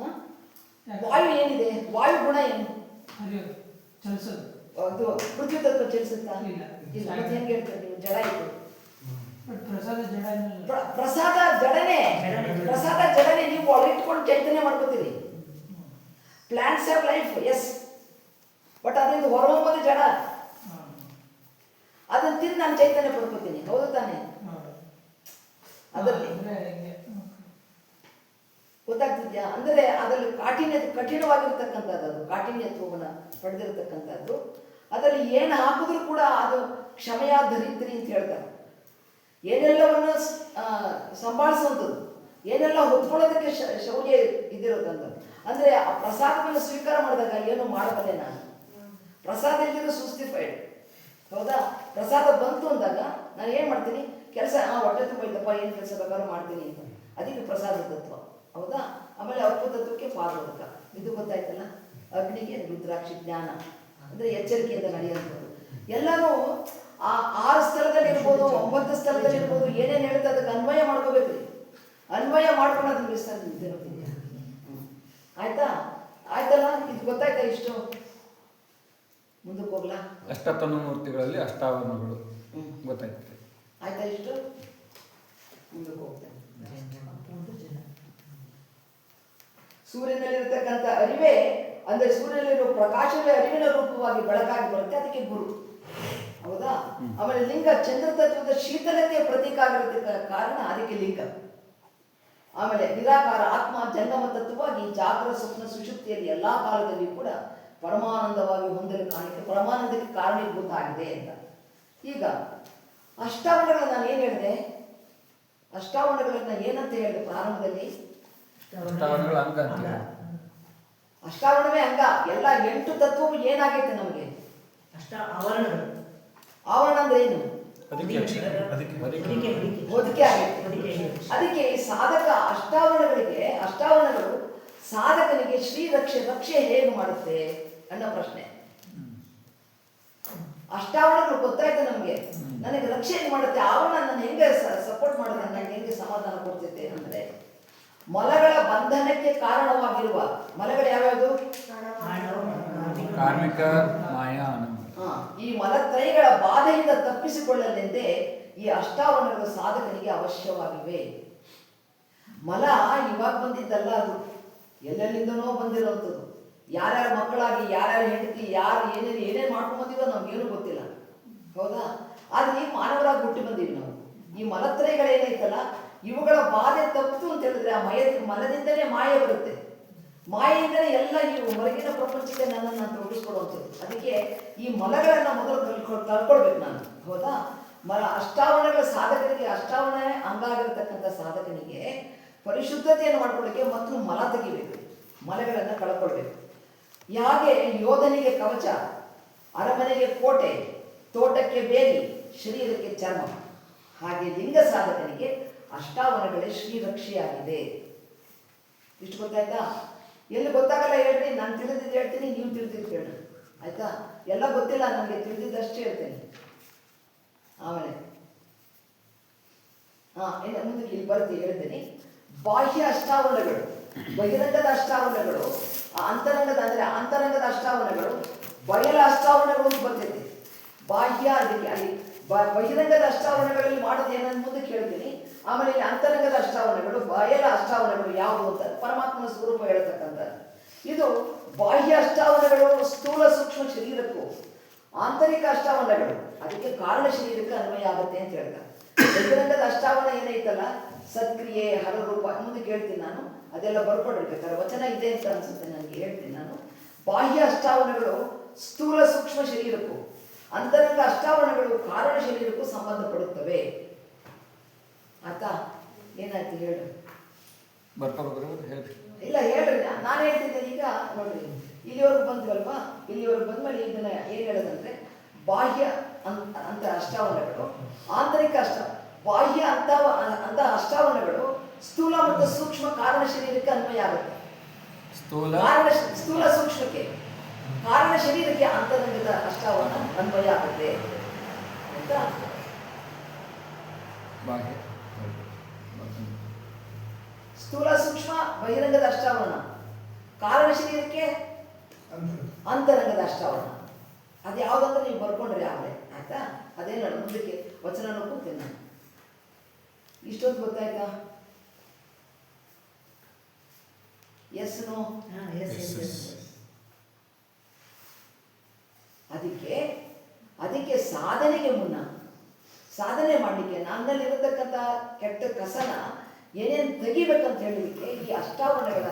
ವಾಯು ಏನಿದೆ? ವಾಯು ಗುಣ ಏನು? ಹರಿಯೋದು ಚಲಿಸೋದು. ಅದು ಪೃಥ್ವಿ ತತ್ವ ಚಲಿಸುತ್ತಾ? ಇಲ್ಲ. ಇಲ್ಲ. ಮತ್ತೆ ಹೆಂಗೆ ಹೇಳ್ತಾರೆ ನೀವು? ಜಡ ಇದು. ಬಟ್ ಪ್ರಸಾದ ಜಡ ಏನಲ್ಲ. ಪ್ರಸಾದ ಜಡನೆ. ಪ್ರಸಾದ ಜಡನೆ. ನೀವು ಒಳಗಿಟ್ಕೊಂಡು ಚೈತನ್ಯ ಮಾಡ್ಕೋತೀರಿ. Plants have life, yes, but ಅದರಿಂದ ಹೊರಹೊಮ್ಮದು ಜಡ. ಅದನ್ನ ತಿಂದು ನಾನು ಚೈತನ್ಯ ಪಡ್ಕೋತೀನಿ, ಹೌದು ತಾನೆ? ಅದರಲ್ಲಿ ಅಂದ್ರೆ ಹಿಂಗೆ ಗೊತ್ತಾಗ್ತಿದ್ಯಾ? ಅಂದರೆ ಅದರಲ್ಲಿ ಕಠಿಣವಾಗಿರ್ತಕ್ಕಂಥದ್ದು, ಅದು ಕಾಠಿಣ್ಯತ್ವವನ್ನು ಪಡೆದಿರತಕ್ಕಂಥದ್ದು. ಅದರಲ್ಲಿ ಏನು ಹಾಕಿದ್ರೂ ಕೂಡ ಅದು ಕ್ಷಮೆಯ ಧರಿತ್ರಿ ಅಂತ ಹೇಳ್ತಾರೆ. ಏನೆಲ್ಲವನ್ನು ಸಂಭಾಳಿಸುವಂಥದ್ದು, ಏನೆಲ್ಲ ಹೊತ್ಕೊಳ್ಳೋದಕ್ಕೆ ಶೌರ್ಯ ಇದಿರೋದಂಥದ್ದು. ಅಂದರೆ ಆ ಪ್ರಸಾದವನ್ನು ಸ್ವೀಕಾರ ಮಾಡಿದಾಗ ಏನು ಮಾಡಬಲ್ಲೆ ನಾನು? ಪ್ರಸಾದ ಇಲ್ದಿರೋ ಸುಸ್ತಿಫೈಡ್, ಹೌದಾ? ಪ್ರಸಾದ ಬಂತು ಅಂದಾಗ ನಾನು ಏನು ಮಾಡ್ತೀನಿ? ಕೆಲಸ ಹೊಟ್ಟೆ ತುಂಬ ಇದ್ದಪ್ಪ, ಏನು ಕೆಲಸ ಬೇಕಾದ್ರೂ ಮಾಡ್ತೀನಿ ಅಂತ. ಅದಕ್ಕೆ ಪ್ರಸಾದ ತತ್ವ, ಹೌದಾ? ಆಮೇಲೆ ಅರ್ಪ ತತ್ವಕ್ಕೆ ಪಾದೋದಕ, ಇದು ಗೊತ್ತಾಯ್ತಲ್ಲ. ಅಗ್ನಿಗೆ ರುದ್ರಾಕ್ಷಿ ಜ್ಞಾನ, ಅಂದರೆ ಎಚ್ಚರಿಕೆಯಿಂದ ನಡೆಯುವಂಥದ್ದು. ಎಲ್ಲನೂ ಆ 6 ಸ್ಥಳದಲ್ಲಿ ಇರ್ಬೋದು, 9 ಸ್ಥಳದಲ್ಲಿ ಇರ್ಬೋದು, ಏನೇನು ಹೇಳುತ್ತೆ ಅದಕ್ಕೆ ಅನ್ವಯ ಮಾಡ್ಕೋಬೇಕ್ರಿ. ಅನ್ವಯ ಮಾಡ್ಕೊಂಡು ಅದನ್ನ ವಿಸ್ತಾರ ನಿಂತಿರ್ತೀನಿ. ಆಯ್ತಾ? ಆಯ್ತಲ್ಲ? ಇದು ಗೊತ್ತಾಯ್ತಾ? ಇಷ್ಟು ಮುಂದಕ್ಕೆ ಹೋಗ್ಲಾ? ಅಷ್ಟತನು ಮೂರ್ತಿಗಳಲ್ಲಿ ಅಷ್ಟಾವರಣಗಳು ಗೊತ್ತಾಯ್ತು. ಆಯ್ತಾ? ಇಷ್ಟು ಮುಂದಕ್ಕೆ ಹೋಗ್ತೇನೆ. ಸೂರ್ಯನಲ್ಲಿರ್ತಕ್ಕಂಥ ಅರಿವೇ, ಅಂದರೆ ಸೂರ್ಯನಲ್ಲಿರುವ ಪ್ರಕಾಶವೇ ಅರಿವಿನ ರೂಪವಾಗಿ ಬೆಳಕಾಗಿ ಬರುತ್ತೆ, ಅದಕ್ಕೆ ಗುರು, ಹೌದಾ? ಆಮೇಲೆ ಲಿಂಗ ಚಂದ್ರ ತತ್ವದ ಶೀತಲತೆಯ ಪ್ರತೀಕ ಆಗಿರೋದಕ್ಕೆ ಕಾರಣ, ಅದಕ್ಕೆ ಲಿಂಗ. ಆಮೇಲೆ ನಿರಾಕಾರ ಆತ್ಮ ಜಂಗಮ ತತ್ವವಾಗಿ ಜಾಗ್ರ ಸ್ವಪ್ನ ಸುಷುಪ್ತಿಯಲ್ಲಿ ಎಲ್ಲಾ ಕಾಲದಲ್ಲಿಯೂ ಕೂಡ ಪರಮಾನಂದವಾಗಿ ಹೊಂದಲು ಪರಮಾನಂದಕ್ಕೆ ಕಾರಣೀಭೂತ ಆಗಿದೆ ಅಂತ. ಈಗ ಅಷ್ಟಾವರಣಗಳನ್ನ ನಾನು ಏನು ಹೇಳಿದೆ? ಅಷ್ಟಾವರಣಗಳನ್ನ ಏನಂತ ಹೇಳಿದೆ ಪ್ರಾರಂಭದಲ್ಲಿ? ಅಷ್ಟಾವರಣಗಳ ಅಂಗ ಅಂತ. ಅಷ್ಟಾವರಣವೇ ಅಂಗ. ಎಲ್ಲ 8 ತತ್ವವು ಏನಾಗೈತೆ ನಮಗೆ? ಆವರಣಗಳು. ಆವರಣ ಅಂದ್ರೆ ಏನು? ಹೊದಿಕೆ ಆಗೈತೆ. ಅದಕ್ಕೆ ಸಾಧಕ ಅಷ್ಟಾವರಣಗಳು ಸಾಧಕನಿಗೆ ರಕ್ಷೆ ಹೇಗೆ ಮಾಡುತ್ತೆ ಅನ್ನೋ ಪ್ರಶ್ನೆ. ಅಷ್ಟಾವರಣಗಳು ಗೊತ್ತಾಯ್ತು ನಮಗೆ, ನನಗೆ ರಕ್ಷೆ ಹೆಂಗೆ ಮಾಡುತ್ತೆ? ಆವರಣ ನನ್ನ ಹೆಂಗೆ ಸಪೋರ್ಟ್ ಮಾಡುತ್ತೆ, ನನಗೆ ಹೆಂಗೆ ಸಮಾಧಾನ ಕೊಡ್ತೈತೆ ಅಂದರೆ, ಮಲಗಳ ಬಂಧನಕ್ಕೆ ಕಾರಣವಾಗಿರುವ ಮಲಗಳು ಯಾವ್ಯಾವುದು? ಕಾರ್ಮಿಕ, ಮಾಯಾ, ಆನಂದ. ಈ ಮಲತ್ರಯಗಳ ಬಾಧೆಯಿಂದ ತಪ್ಪಿಸಿಕೊಳ್ಳಲೆಂದೇ ಈ ಅಷ್ಟಾವರಣಗಳು ಸಾಧಕನಿಗೆ ಅವಶ್ಯವಾಗಿವೆ. ಮಲ ಇವಾಗ ಬಂದಿದ್ದಲ್ಲ, ಅದು ಎಲ್ಲೆಲ್ಲಿಂದನೋ ಬಂದಿರುವಂಥದ್ದು. ಯಾರ್ಯಾರ ಮಕ್ಕಳಾಗಿ, ಯಾರ್ಯಾರ ಹೆಂಡತಿ, ಯಾರು ಏನೇನು ಮಾಡ್ಕೊಂಬಂದಿವೋ ನಮ್ಗೇನು ಗೊತ್ತಿಲ್ಲ, ಹೌದಾ? ಆದ್ರೆ ಈಗ ಮಾನವರಾಗಿ ಹುಟ್ಟಿ ಬಂದೀವಿ ನಾವು. ಈ ಮಲತ್ರಯಗಳೇನೈತಲ್ಲ, ಇವುಗಳ ಬಾಧೆ ತಪ್ಪಿತು ಅಂತ ಹೇಳಿದ್ರೆ ಆ ಮಲದಿಂದಲೇ ಮಾಯೆ ಬರುತ್ತೆ. ಮಾಯೆಯಿಂದಲೇ ಎಲ್ಲ ಈ ಹೊರಗಿನ ಪ್ರಪಂಚಕ್ಕೆ ನನ್ನನ್ನು ತೊಡಗಿಸ್ಕೊಡುವಂಥದ್ದು. ಅದಕ್ಕೆ ಈ ಮಲಗಳನ್ನು ಮೊದಲು ಕಳ್ಕೊಳ್ಬೇಕು ನಾನು, ಹೌದಾ? ಅಷ್ಟಾವರಣಗಳ ಸಾಧಕನಿಗೆ, ಅಷ್ಟಾವರಣ ಅಂಗ ಆಗಿರತಕ್ಕಂಥ ಸಾಧಕನಿಗೆ ಪರಿಶುದ್ಧತೆಯನ್ನು ಮಾಡ್ಕೊಳ್ಳಿಕ್ಕೆ ಮತ್ತು ಮಲ ತೆಗಿಬೇಕು, ಮಲಗಳನ್ನು ಕಳ್ಕೊಳ್ಬೇಕು. ಹಾಗೆ ಯೋಧನಿಗೆ ಕವಚ, ಅರಮನೆಗೆ ಕೋಟೆ, ತೋಟಕ್ಕೆ ಬೇಲಿ, ಶರೀರಕ್ಕೆ ಚರ್ಮ, ಹಾಗೆ ಲಿಂಗ ಸಾಧಕನಿಗೆ ಅಷ್ಟಾವರಣಗಳೇ ಶ್ರೀರಕ್ಷೆಯಾಗಿದೆ. ಇಷ್ಟು ಗೊತ್ತಾಯ್ತಾ? ಎಲ್ಲಿ ಗೊತ್ತಾಗಲ್ಲ ಹೇಳ್ರಿ, ನಾನು ತಿಳಿದಿದ್ದು ಹೇಳ್ತೀನಿ, ನೀವು ತಿಳಿದಿದ್ದು ಹೇಳಿ, ಆಯ್ತಾ? ಎಲ್ಲ ಗೊತ್ತಿಲ್ಲ ನನಗೆ, ತಿಳಿದಿದ್ದಷ್ಟೇ ಹೇಳ್ತೀನಿ. ಆಮೇಲೆ ಇನ್ನು ಮುಂದಕ್ಕೆ ಇಲ್ಲಿ ಬರ್ತೀವಿ, ಹೇಳ್ತೀನಿ. ಬಾಹ್ಯ ಅಷ್ಟಾವರಣಗಳು, ಬಹಿರಂಗದ ಅಷ್ಟಾವರಣಗಳು, ಅಂತರಂಗದ ಅಂದರೆ ಅಂತರಂಗದ ಅಷ್ಟಾವರಣಗಳು, ಬಯಲ ಅಷ್ಟಾವರಣಗಳು ಅಂತ ಬರ್ತೈತಿ. ಬಾಹ್ಯ ಅದಕ್ಕೆ ಅಲ್ಲಿ ಬಹಿರಂಗದ ಅಷ್ಟಾವರಣಗಳಲ್ಲಿ ಮಾಡೋದು ಏನಂತ ಮುಂದಕ್ಕೆ ಹೇಳ್ತೀನಿ. ಆಮೇಲೆ ಇಲ್ಲಿ ಅಂತರಂಗದ ಅಷ್ಟಾವರಣಗಳು, ಬಯಲ ಅಷ್ಟಾವರಣಗಳು ಯಾವುದು ಅಂತ ಪರಮಾತ್ಮನ ಸ್ವರೂಪ ಹೇಳ್ತಕ್ಕಂಥ ಇದು. ಬಾಹ್ಯ ಅಷ್ಟಾವರಣಗಳು ಸ್ಥೂಲ ಸೂಕ್ಷ್ಮ ಶರೀರಕ್ಕೂ, ಆಂತರಿಕ ಅಷ್ಟಾವರಣಗಳು ಅದಕ್ಕೆ ಕಾರಣ ಶರೀರಕ್ಕೆ ಅನ್ವಯ ಆಗುತ್ತೆ ಅಂತ ಹೇಳ್ತಾರೆ. ಬಹಿರಂಗದ ಅಷ್ಟಾವರಣ ಏನೈತಲ್ಲ, ಸತ್ಕ್ರಿಯೆ, ಹರರೂಪ, ಮುಂದಕ್ಕೆ ಹೇಳ್ತೀನಿ ನಾನು, ಅದೆಲ್ಲ ಬರ್ಕೊಂಡಿರ್ಬೇಕಾದ್ರೆ ವಚನ ಇದೆ ಅಂತ ಅನ್ಸುತ್ತೆ ನನಗೆ, ಹೇಳ್ತೀನಿ ನಾನು. ಬಾಹ್ಯ ಅಷ್ಟಾವರಣಗಳು ಸ್ಥೂಲ ಸೂಕ್ಷ್ಮ ಶರೀರಕ್ಕೂ, ಅಂತರಂಗ ಅಷ್ಟಾವರಣಗಳು ಕಾರಣ ಶರೀರಕ್ಕೂ ಸಂಬಂಧಪಡುತ್ತವೆ. ಆಯ್ತಾ? ಏನಾಯ್ತು ಹೇಳು? ಹೇಳ್ರಿ. ಇಲ್ಲ ಹೇಳ್ರಿ, ನಾನು ಹೇಳ್ತಿದ್ದೇನೆ. ಈಗ ನೋಡ್ರಿ, ಇಲ್ಲಿವರೆಗೂ ಬಂದ್ವಲ್ವಾ? ಇಲ್ಲಿವರೆಗೂ ಬಂದ್ಮೇಲೆ ಇದನ್ನ ಏನು ಹೇಳೋದಂದ್ರೆ, ಬಾಹ್ಯ ಅಂತ ಅಷ್ಟಾವರಣಗಳು, ಆಂತರಿಕ ಬಾಹ್ಯ ಅಂತ ಅಷ್ಟಾವರಣಗಳು ಸ್ಥೂಲ ಮತ್ತು ಸೂಕ್ಷ್ಮ ಕಾರಣ ಶರೀರಕ್ಕೆ ಅನ್ವಯ ಆಗುತ್ತೆ. ಸ್ಥೂಲ ಸೂಕ್ಷ್ಮಕ್ಕೆ, ಕಾರಣ ಶರೀರಕ್ಕೆ ಅಂತರಂಗದ ಅಷ್ಟಾವರಣ ಅನ್ವಯ ಆಗುತ್ತೆ, ಆಯ್ತಾ? ಸ್ಥೂಲ ಸೂಕ್ಷ್ಮ ಬಹಿರಂಗದ ಅಷ್ಟಾವರಣ, ಕಾರಣ ಶರೀರಕ್ಕೆ ಅಂತರಂಗದ ಅಷ್ಟಾವರಣ. ಅದು ಯಾವುದಂದ್ರೆ ನೀವು ಬರ್ಕೊಂಡ್ರಿ ಆಗಲೇ, ಆಯ್ತಾ? ಅದೇನು ಮುಂದಕ್ಕೆ ವಚನ ಕೂತೀನಿ ನಾನು. ಇಷ್ಟೊತ್ತು ಗೊತ್ತಾಯ್ತಾ? Yes no? ಹಾಂ, ಎಸ್. ಅದಕ್ಕೆ ಸಾಧನೆಗೆ ಮುನ್ನ ಸಾಧನೆ ಮಾಡಲಿಕ್ಕೆ ನನ್ನಲ್ಲಿರತಕ್ಕಂಥ ಕೆಟ್ಟ ಕಸನ ಏನೇನು ತೆಗಿಬೇಕಂತ ಹೇಳಲಿಕ್ಕೆ ಈ ಅಷ್ಟಾವರಣಗಳ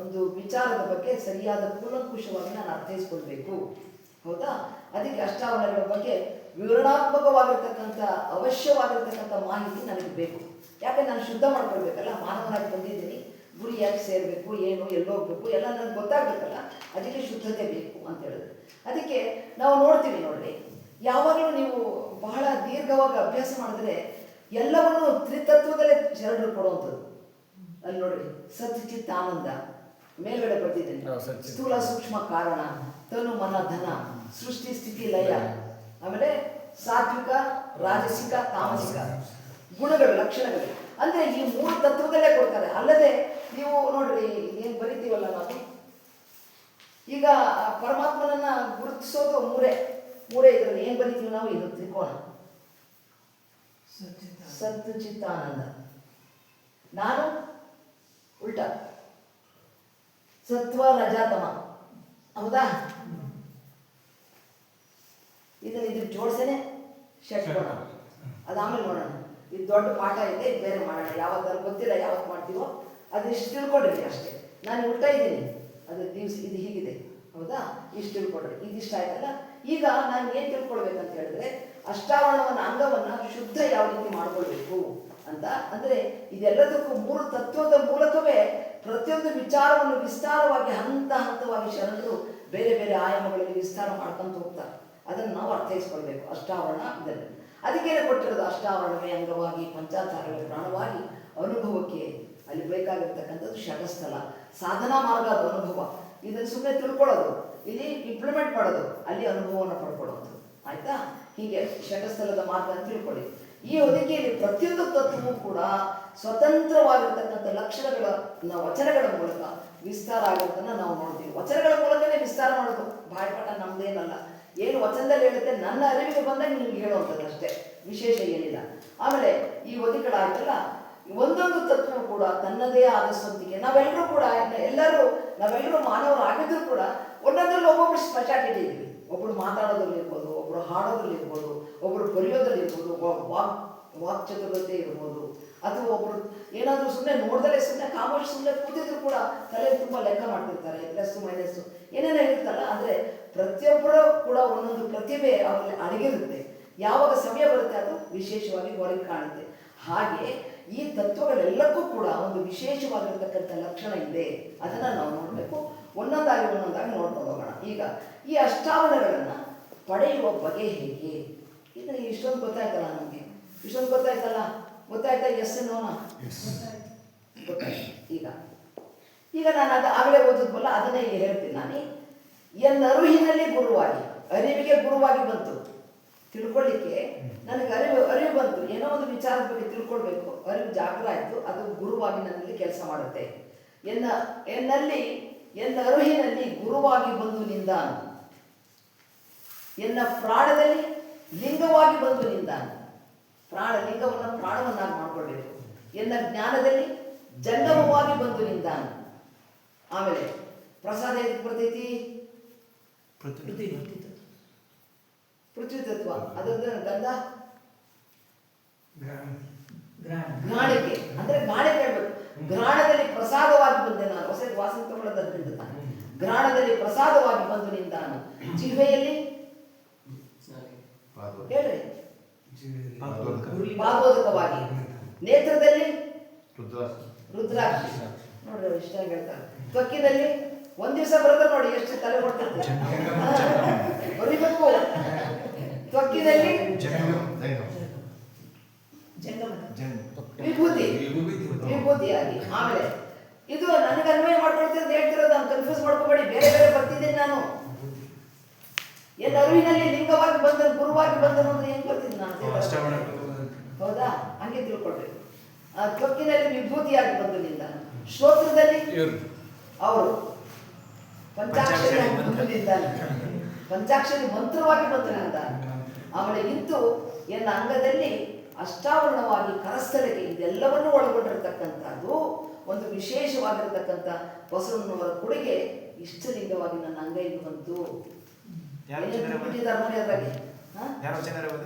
ಒಂದು ವಿಚಾರದ ಬಗ್ಗೆ ಸರಿಯಾದ ಕೂಲಂಕುಷವಾಗಿ ನಾನು ಅರ್ಥೈಸ್ಕೊಳ್ಬೇಕು. ಹೌದಾ? ಅದಕ್ಕೆ ಅಷ್ಟಾವರಣಗಳ ಬಗ್ಗೆ ವಿವರಣಾತ್ಮಕವಾಗಿರ್ತಕ್ಕಂಥ ಅವಶ್ಯವಾಗಿರ್ತಕ್ಕಂಥ ಮಾಹಿತಿ ನನಗೆ ಬೇಕು. ಯಾಕೆ ನಾನು ಶುದ್ಧ ಮಾಡ್ಕೊಳ್ಬೇಕಲ್ಲ, ಮಾನವನಾಗಿ ಬಂದಿದ್ದೀನಿ, ಗುರಿ ಯಾಕೆ ಸೇರಬೇಕು, ಏನು, ಎಲ್ಲೋಗ್ಬೇಕು ಎಲ್ಲ ನನಗೆ ಗೊತ್ತಾಗಬೇಕಲ್ಲ, ಅದಕ್ಕೆ ಶುದ್ಧತೆ ಬೇಕು ಅಂತ ಹೇಳಿದ್ರು. ಅದಕ್ಕೆ ನಾವು ನೋಡ್ತೀವಿ ನೋಡ್ರಿ, ಯಾವಾಗಲೂ ನೀವು ಬಹಳ ದೀರ್ಘವಾಗಿ ಅಭ್ಯಾಸ ಮಾಡಿದ್ರೆ ಎಲ್ಲವನ್ನು ತ್ರಿತತ್ವದಲ್ಲೇ ಶರಣರು ಕೊಡುವಂಥದ್ದು. ಅಲ್ಲಿ ನೋಡ್ರಿ, ಸತ್ ಚಿತ್ ಆನಂದ ಮೇಲ್ಗಡೆ ಬರ್ತಿದ್ದೇನೆ, ಸ್ಥೂಲ ಸೂಕ್ಷ್ಮ ಕಾರಣ, ತನು ಮನ ಧನ, ಸೃಷ್ಟಿ ಸ್ಥಿತಿ ಲಯ, ಆಮೇಲೆ ಸಾತ್ವಿಕ ರಾಜಸಿಕ ತಾಮಸಿಕ ಗುಣಗಳು ಲಕ್ಷಣಗಳು. ಅಂದ್ರೆ ಈ 3 ತತ್ವದಲ್ಲೇ ಕೊಡ್ತಾರೆ. ಅಲ್ಲದೆ ನೀವು ನೋಡ್ರಿ, ಏನು ಬರಿತೀವಲ್ಲ ನಾವು ಈಗ ಪರಮಾತ್ಮನನ್ನ ಗುರುತಿಸೋದು ಮೂರೇ ಇದರಲ್ಲಿ. ಏನು ಬರಿತೀವಿ ನಾವು? ಇದು ತ್ರಿಕೋನ, ಸತ್ ಚಿತ್ತ ಆನಂದ. ನಾನು ಉಲ್ಟಾ ಸತ್ವ ರಜಾತಮ. ಹೌದಾ? ಇದನ್ನ ಜೋಡಿಸೇನೆ ಷಟ್ಕೋಣ. ಅದಾಮೇಲೆ ನೋಡೋಣ. ಇದು ದೊಡ್ಡ ಪಾಠ ಇದೆ, ಇದು ಬೇರೆ ಮಾಡೋಣ. ಯಾವತ್ತಾರು ಗೊತ್ತಿಲ್ಲ, ಯಾವತ್ತು ಮಾಡ್ತೀವೋ ಅದಿಷ್ಟು ತಿಳ್ಕೊಂಡಿರಿ ಅಷ್ಟೇ. ನಾನು ಉಲ್ಟಾ ಇದ್ದೀನಿ, ಅದು ದಿವಸ ಇದು ಹೀಗಿದೆ. ಹೌದಾ? ಇಷ್ಟು ತಿಳ್ಕೊಡ್ರಿ. ಇದಿಷ್ಟ ಆಯ್ತಲ್ಲ. ಈಗ ನಾನು ಏನು ತಿಳ್ಕೊಳ್ಬೇಕಂತ ಹೇಳಿದ್ರೆ, ಅಷ್ಟಾವರಣವನ್ನ ಅಂಗವನ್ನ ಶುದ್ಧ ಯಾವ ರೀತಿ ಮಾಡ್ಕೊಳ್ಬೇಕು ಅಂತ. ಅಂದ್ರೆ ಇದೆಲ್ಲದಕ್ಕೂ 3 ತತ್ವದ ಮೂಲಕವೇ ಪ್ರತಿಯೊಂದು ವಿಚಾರವನ್ನು ವಿಸ್ತಾರವಾಗಿ ಹಂತವಾಗಿ ಶರಣರು ಬೇರೆ ಬೇರೆ ಆಯಾಮಗಳಲ್ಲಿ ವಿಸ್ತಾರ ಮಾಡ್ಕೊಂತ ಹೋಗ್ತಾರೆ. ಅದನ್ನು ನಾವು ಅರ್ಥೈಸ್ಕೊಳ್ಬೇಕು. ಅಷ್ಟಾವರಣ ಇದನ್ನು ಅದಕ್ಕೇನೆ ಕೊಟ್ಟಿರೋದು. ಅಷ್ಟಾವರಣವೇ ಅಂಗವಾಗಿ ಪಂಚಾಚಾರವೇ ಪ್ರಾಣವಾಗಿ ಅನುಭವಕ್ಕೆ ಅಲ್ಲಿ ಬೇಕಾಗಿರ್ತಕ್ಕಂಥದ್ದು ಷಟಸ್ಥಲ ಸಾಧನಾ ಮಾರ್ಗ. ಅದು ಅನುಭವ. ಇದನ್ನು ಸುಮ್ಮನೆ ತಿಳ್ಕೊಳ್ಳೋದು, ಇಲ್ಲಿ ಇಂಪ್ಲಿಮೆಂಟ್ ಮಾಡೋದು, ಅಲ್ಲಿ ಅನುಭವವನ್ನು ಪಡ್ಕೊಳ್ಳೋದು. ಆಯ್ತಾ? ಹೀಗೆ ಷಟಸ್ಥಲದ ಮಾರ್ಗ ಅಂತ ತಿಳ್ಕೊಳ್ಳಿ. ಈ ಹೊದಿಕೆಯಲ್ಲಿ ಪ್ರತಿಯೊಂದು ತತ್ವವೂ ಕೂಡ ಸ್ವತಂತ್ರವಾಗಿರ್ತಕ್ಕಂಥ ಲಕ್ಷಣಗಳ ವಚನಗಳ ಮೂಲಕ ವಿಸ್ತಾರ ಆಗೋದನ್ನ ನಾವು ನೋಡ್ತೀವಿ. ವಚನಗಳ ಮೂಲಕನೇ ವಿಸ್ತಾರ ಮಾಡೋದು. ಬಾಯ್ಪಾಠ ನಮ್ದೇನಲ್ಲ. ಏನು ವಚನದಲ್ಲಿ ಹೇಳುತ್ತೆ ನನ್ನ ಅರಿವಿಗೆ ಬಂದಾಗ ನಿಮ್ಗೆ ಹೇಳುವಂಥದ್ದು ಅಷ್ಟೇ, ವಿಶೇಷ ಏನಿಲ್ಲ. ಆಮೇಲೆ ಈ ಹೊದಿಕೆಗಳಾಯ್ತಲ್ಲ, ಒಂದೊಂದು ತತ್ವ ಕೂಡ ತನ್ನದೇ ಆದ ಸ್ವಂತಿಕೆ. ನಾವೆಲ್ಲರೂ ಮಾನವರು ಆಗಿದ್ರು ಕೂಡ ಒಂದೊಂದ್ರಲ್ಲಿ ಒಬ್ಬೊಬ್ರು ಸ್ಪೆಷಾಲಿಟಿ ಇದ್ವಿ. ಒಬ್ಬರು ಮಾತಾಡೋದ್ರಲ್ಲಿ ಇರ್ಬೋದು, ಒಬ್ಬರು ಹಾಡೋದ್ರಲ್ಲಿ ಇರ್ಬೋದು, ಒಬ್ಬರು ಬರೆಯೋದ್ರಲ್ಲಿ ಇರ್ಬೋದು, ವಾಕ್ ಚತುರತೆ ಇರ್ಬೋದು, ಅಥವಾ ಒಬ್ಬರು ಏನಾದರೂ ಸುಮ್ಮನೆ ನೋಡ್ದಲೇ ಸುಮ್ಮನೆ ಕಾಮರ್ಸ್ ಸುಮ್ಮನೆ ಕೂತಿದ್ರು ಕೂಡ ತಲೆ ತುಂಬ ಲೆಕ್ಕ ಮಾಡ್ತಿರ್ತಾರೆ, ಪ್ಲಸ್ ಮೈನಸ್ ಏನೇನೋ ಇರುತ್ತಲ್ಲ. ಅಂದರೆ ಪ್ರತಿಯೊಬ್ಬರು ಕೂಡ ಒಂದೊಂದು ಪ್ರತಿಭೆ ಅವರಲ್ಲಿ ಅಡಗಿರುತ್ತೆ. ಯಾವಾಗ ಸಮಯ ಬರುತ್ತೆ ಅದು ವಿಶೇಷವಾಗಿ ಹೊರಗೆ ಕಾಣುತ್ತೆ. ಹಾಗೆ ಈ ತತ್ವಗಳೆಲ್ಲಕ್ಕೂ ಕೂಡ ಒಂದು ವಿಶೇಷವಾಗಿರ್ತಕ್ಕಂಥ ಲಕ್ಷಣ ಇದೆ. ಅದನ್ನು ನಾವು ನೋಡಬೇಕು. ಒಂದೊಂದಾಗಿ ನೋಡ್ಕೊಂಡು ಹೋಗೋಣ. ಈಗ ಈ ಅಷ್ಟಾವರಣಗಳನ್ನು ಪಡೆಯುವ ಬಗೆ ಹೇಗೆ? ಇದು ಇಷ್ಟೊಂದು ಗೊತ್ತಾಯ್ತಲ್ಲ ನಮಗೆ, ಇಷ್ಟೊಂದು ಗೊತ್ತಾಯ್ತಾ? ಎಸ್ ನೋನ ಗೊತ್ತಾಯ್ತು. ಈಗ ನಾನು ಅದು ಆಗಲೇ ಓದಿದ್ವಲ್ಲ, ಅದನ್ನೇ ಈಗ ಹೇಳ್ತೀನಿ ನಾನು. ಅರುಹಿನಲ್ಲಿ ಗುರುವಾಗಿ, ಅರಿವಿಗೆ ಗುರುವಾಗಿ ಬಂತು. ತಿಳ್ಕೊಳ್ಳಿಕ್ಕೆ ನನಗೆ ಅರಿವು ಬಂತು. ಏನೋ ಒಂದು ವಿಚಾರದ ಬಗ್ಗೆ ತಿಳ್ಕೊಳ್ಬೇಕು, ಅರಿವು ಜಾಗೃತ ಆಯಿತು, ಅದು ಗುರುವಾಗಿ ನನ್ನಲ್ಲಿ ಕೆಲಸ ಮಾಡುತ್ತೆ. ಅರುಹಿನಲ್ಲಿ ಗುರುವಾಗಿ ಬಂದು ನಿಂದಾನು, ಪ್ರಾಣದಲ್ಲಿ ಲಿಂಗವಾಗಿ ಬಂದು ನಿಂದಾನು. ಲಿಂಗವನ್ನು ಪ್ರಾಣವನ್ನಾಗಿ ಮಾಡ್ಕೊಳ್ಬೇಕು. ಜ್ಞಾನದಲ್ಲಿ ಜಂಗಮವಾಗಿ ಬಂದು ನಿಂದಾನು. ಆಮೇಲೆ ಪ್ರಸಾದ ಎದಕ್ಕೆ ಬರ್ತೈತಿ? ಪೃಥ್ವಿ ತತ್ವ. ಅದರ ಗಂಧ ಗಾಳಿಕೆ, ಅಂದ್ರೆ ಗಾಳಿಕೆ ಹೇಳ್ಬೇಕು. ಗ್ರಾಣದಲ್ಲಿ ಪ್ರಸಾದವಾಗಿ ಬಂದೆ ನಾನು. ಹೊಸ ವಾಸನೆ ತಗೊಳ್ಳೋದ್ರಿಂದ ತಾನೆ. ಗ್ರಾಣದಲ್ಲಿ ಪ್ರಸಾದವಾಗಿ ಬಂದು ನಿಂತಾನು. ಜಿಹ್ವೆಯಲ್ಲಿ ಹೇಳ್ರಿ ಭಾಗವತಕವಾಗಿ. ನೇತ್ರದಲ್ಲಿ ರುದ್ರಾಕ್ಷಿ. ನೋಡ್ರಿ ಇಷ್ಟ ಹೇಳ್ತಾರೆ. ತ್ವಕ್ಕಿನಲ್ಲಿ ಒಂದ್ ದಿವಸ ಬರೋದ್ರೆ ನೋಡಿ ಎಷ್ಟು ತಲೆ ಕೊಡ್ತಿರ್ತೀವಿ. ಬರಿಬೇಕು. ತ್ವಕ್ಕಿನಲ್ಲಿ ವಿಭೂತಿಯಾಗಿ. ಆಮೇಲೆ ಇದು ನನಗೆ ಅನ್ವಯ ಮಾಡ್ಕೊಳ್ತಿರೋದು ಹೇಳ್ತಿರೋದು, ನಾನು ಕನ್ಫ್ಯೂಸ್ ಮಾಡ್ಕೋಬೇಡಿ. ಬೇರೆ ಬರ್ತಿದ್ದೀನಿ ನಾನು. ಅರಿವಿನಲ್ಲಿ ಲಿಂಗವಾಗಿ ಬಂದನು, ಗುರುವಾಗಿ ಬಂದನು ಅಂದ್ರೆ ಹೆಂಗ್ ಬರ್ತೀನಿ ನಾನು? ಹೌದಾ? ಹಂಗೆ ತಿಳ್ಕೊಳ್ಬೇಕು. ತ್ವಕ್ಕಿನಲ್ಲಿ ವಿಭೂತಿಯಾಗಿ ಬಂದು ನಿಂತಾನು. ಶ್ರೋತ್ರದಲ್ಲಿ ಇವ್ರು ಅವರು ಪಂಚಾಕ್ಷರಿ ಬಂದು ನಿಂತಾನೆ, ಪಂಚಾಕ್ಷರಿ ಮಂತ್ರವಾಗಿ ಬಂದು ನಿಂತಾನೆ. ಆಮೇಲೆ ಇಂತು ಎನ್ನ ಅಂಗದಲ್ಲಿ ಅಷ್ಟಾವರಣವಾಗಿ ಕರಸ್ಥಳಕ್ಕೆ ಇದೆಲ್ಲವನ್ನೂ ಒಳಗೊಂಡಿರತಕ್ಕಂಥದ್ದು ಒಂದು ವಿಶೇಷವಾಗಿರತಕ್ಕಂಥ ಬಸವಣ್ಣನವರ ಕೊಡುಗೆ ಇಷ್ಟಲಿಂಗವಾಗಿ ನನ್ನ ಅಂಗೈಗೆ ಬಂತು. ಬಿಟ್ಟಿದ್ದಾರೆ ನೋಡಿ ಅದ್ರಾಗೆ.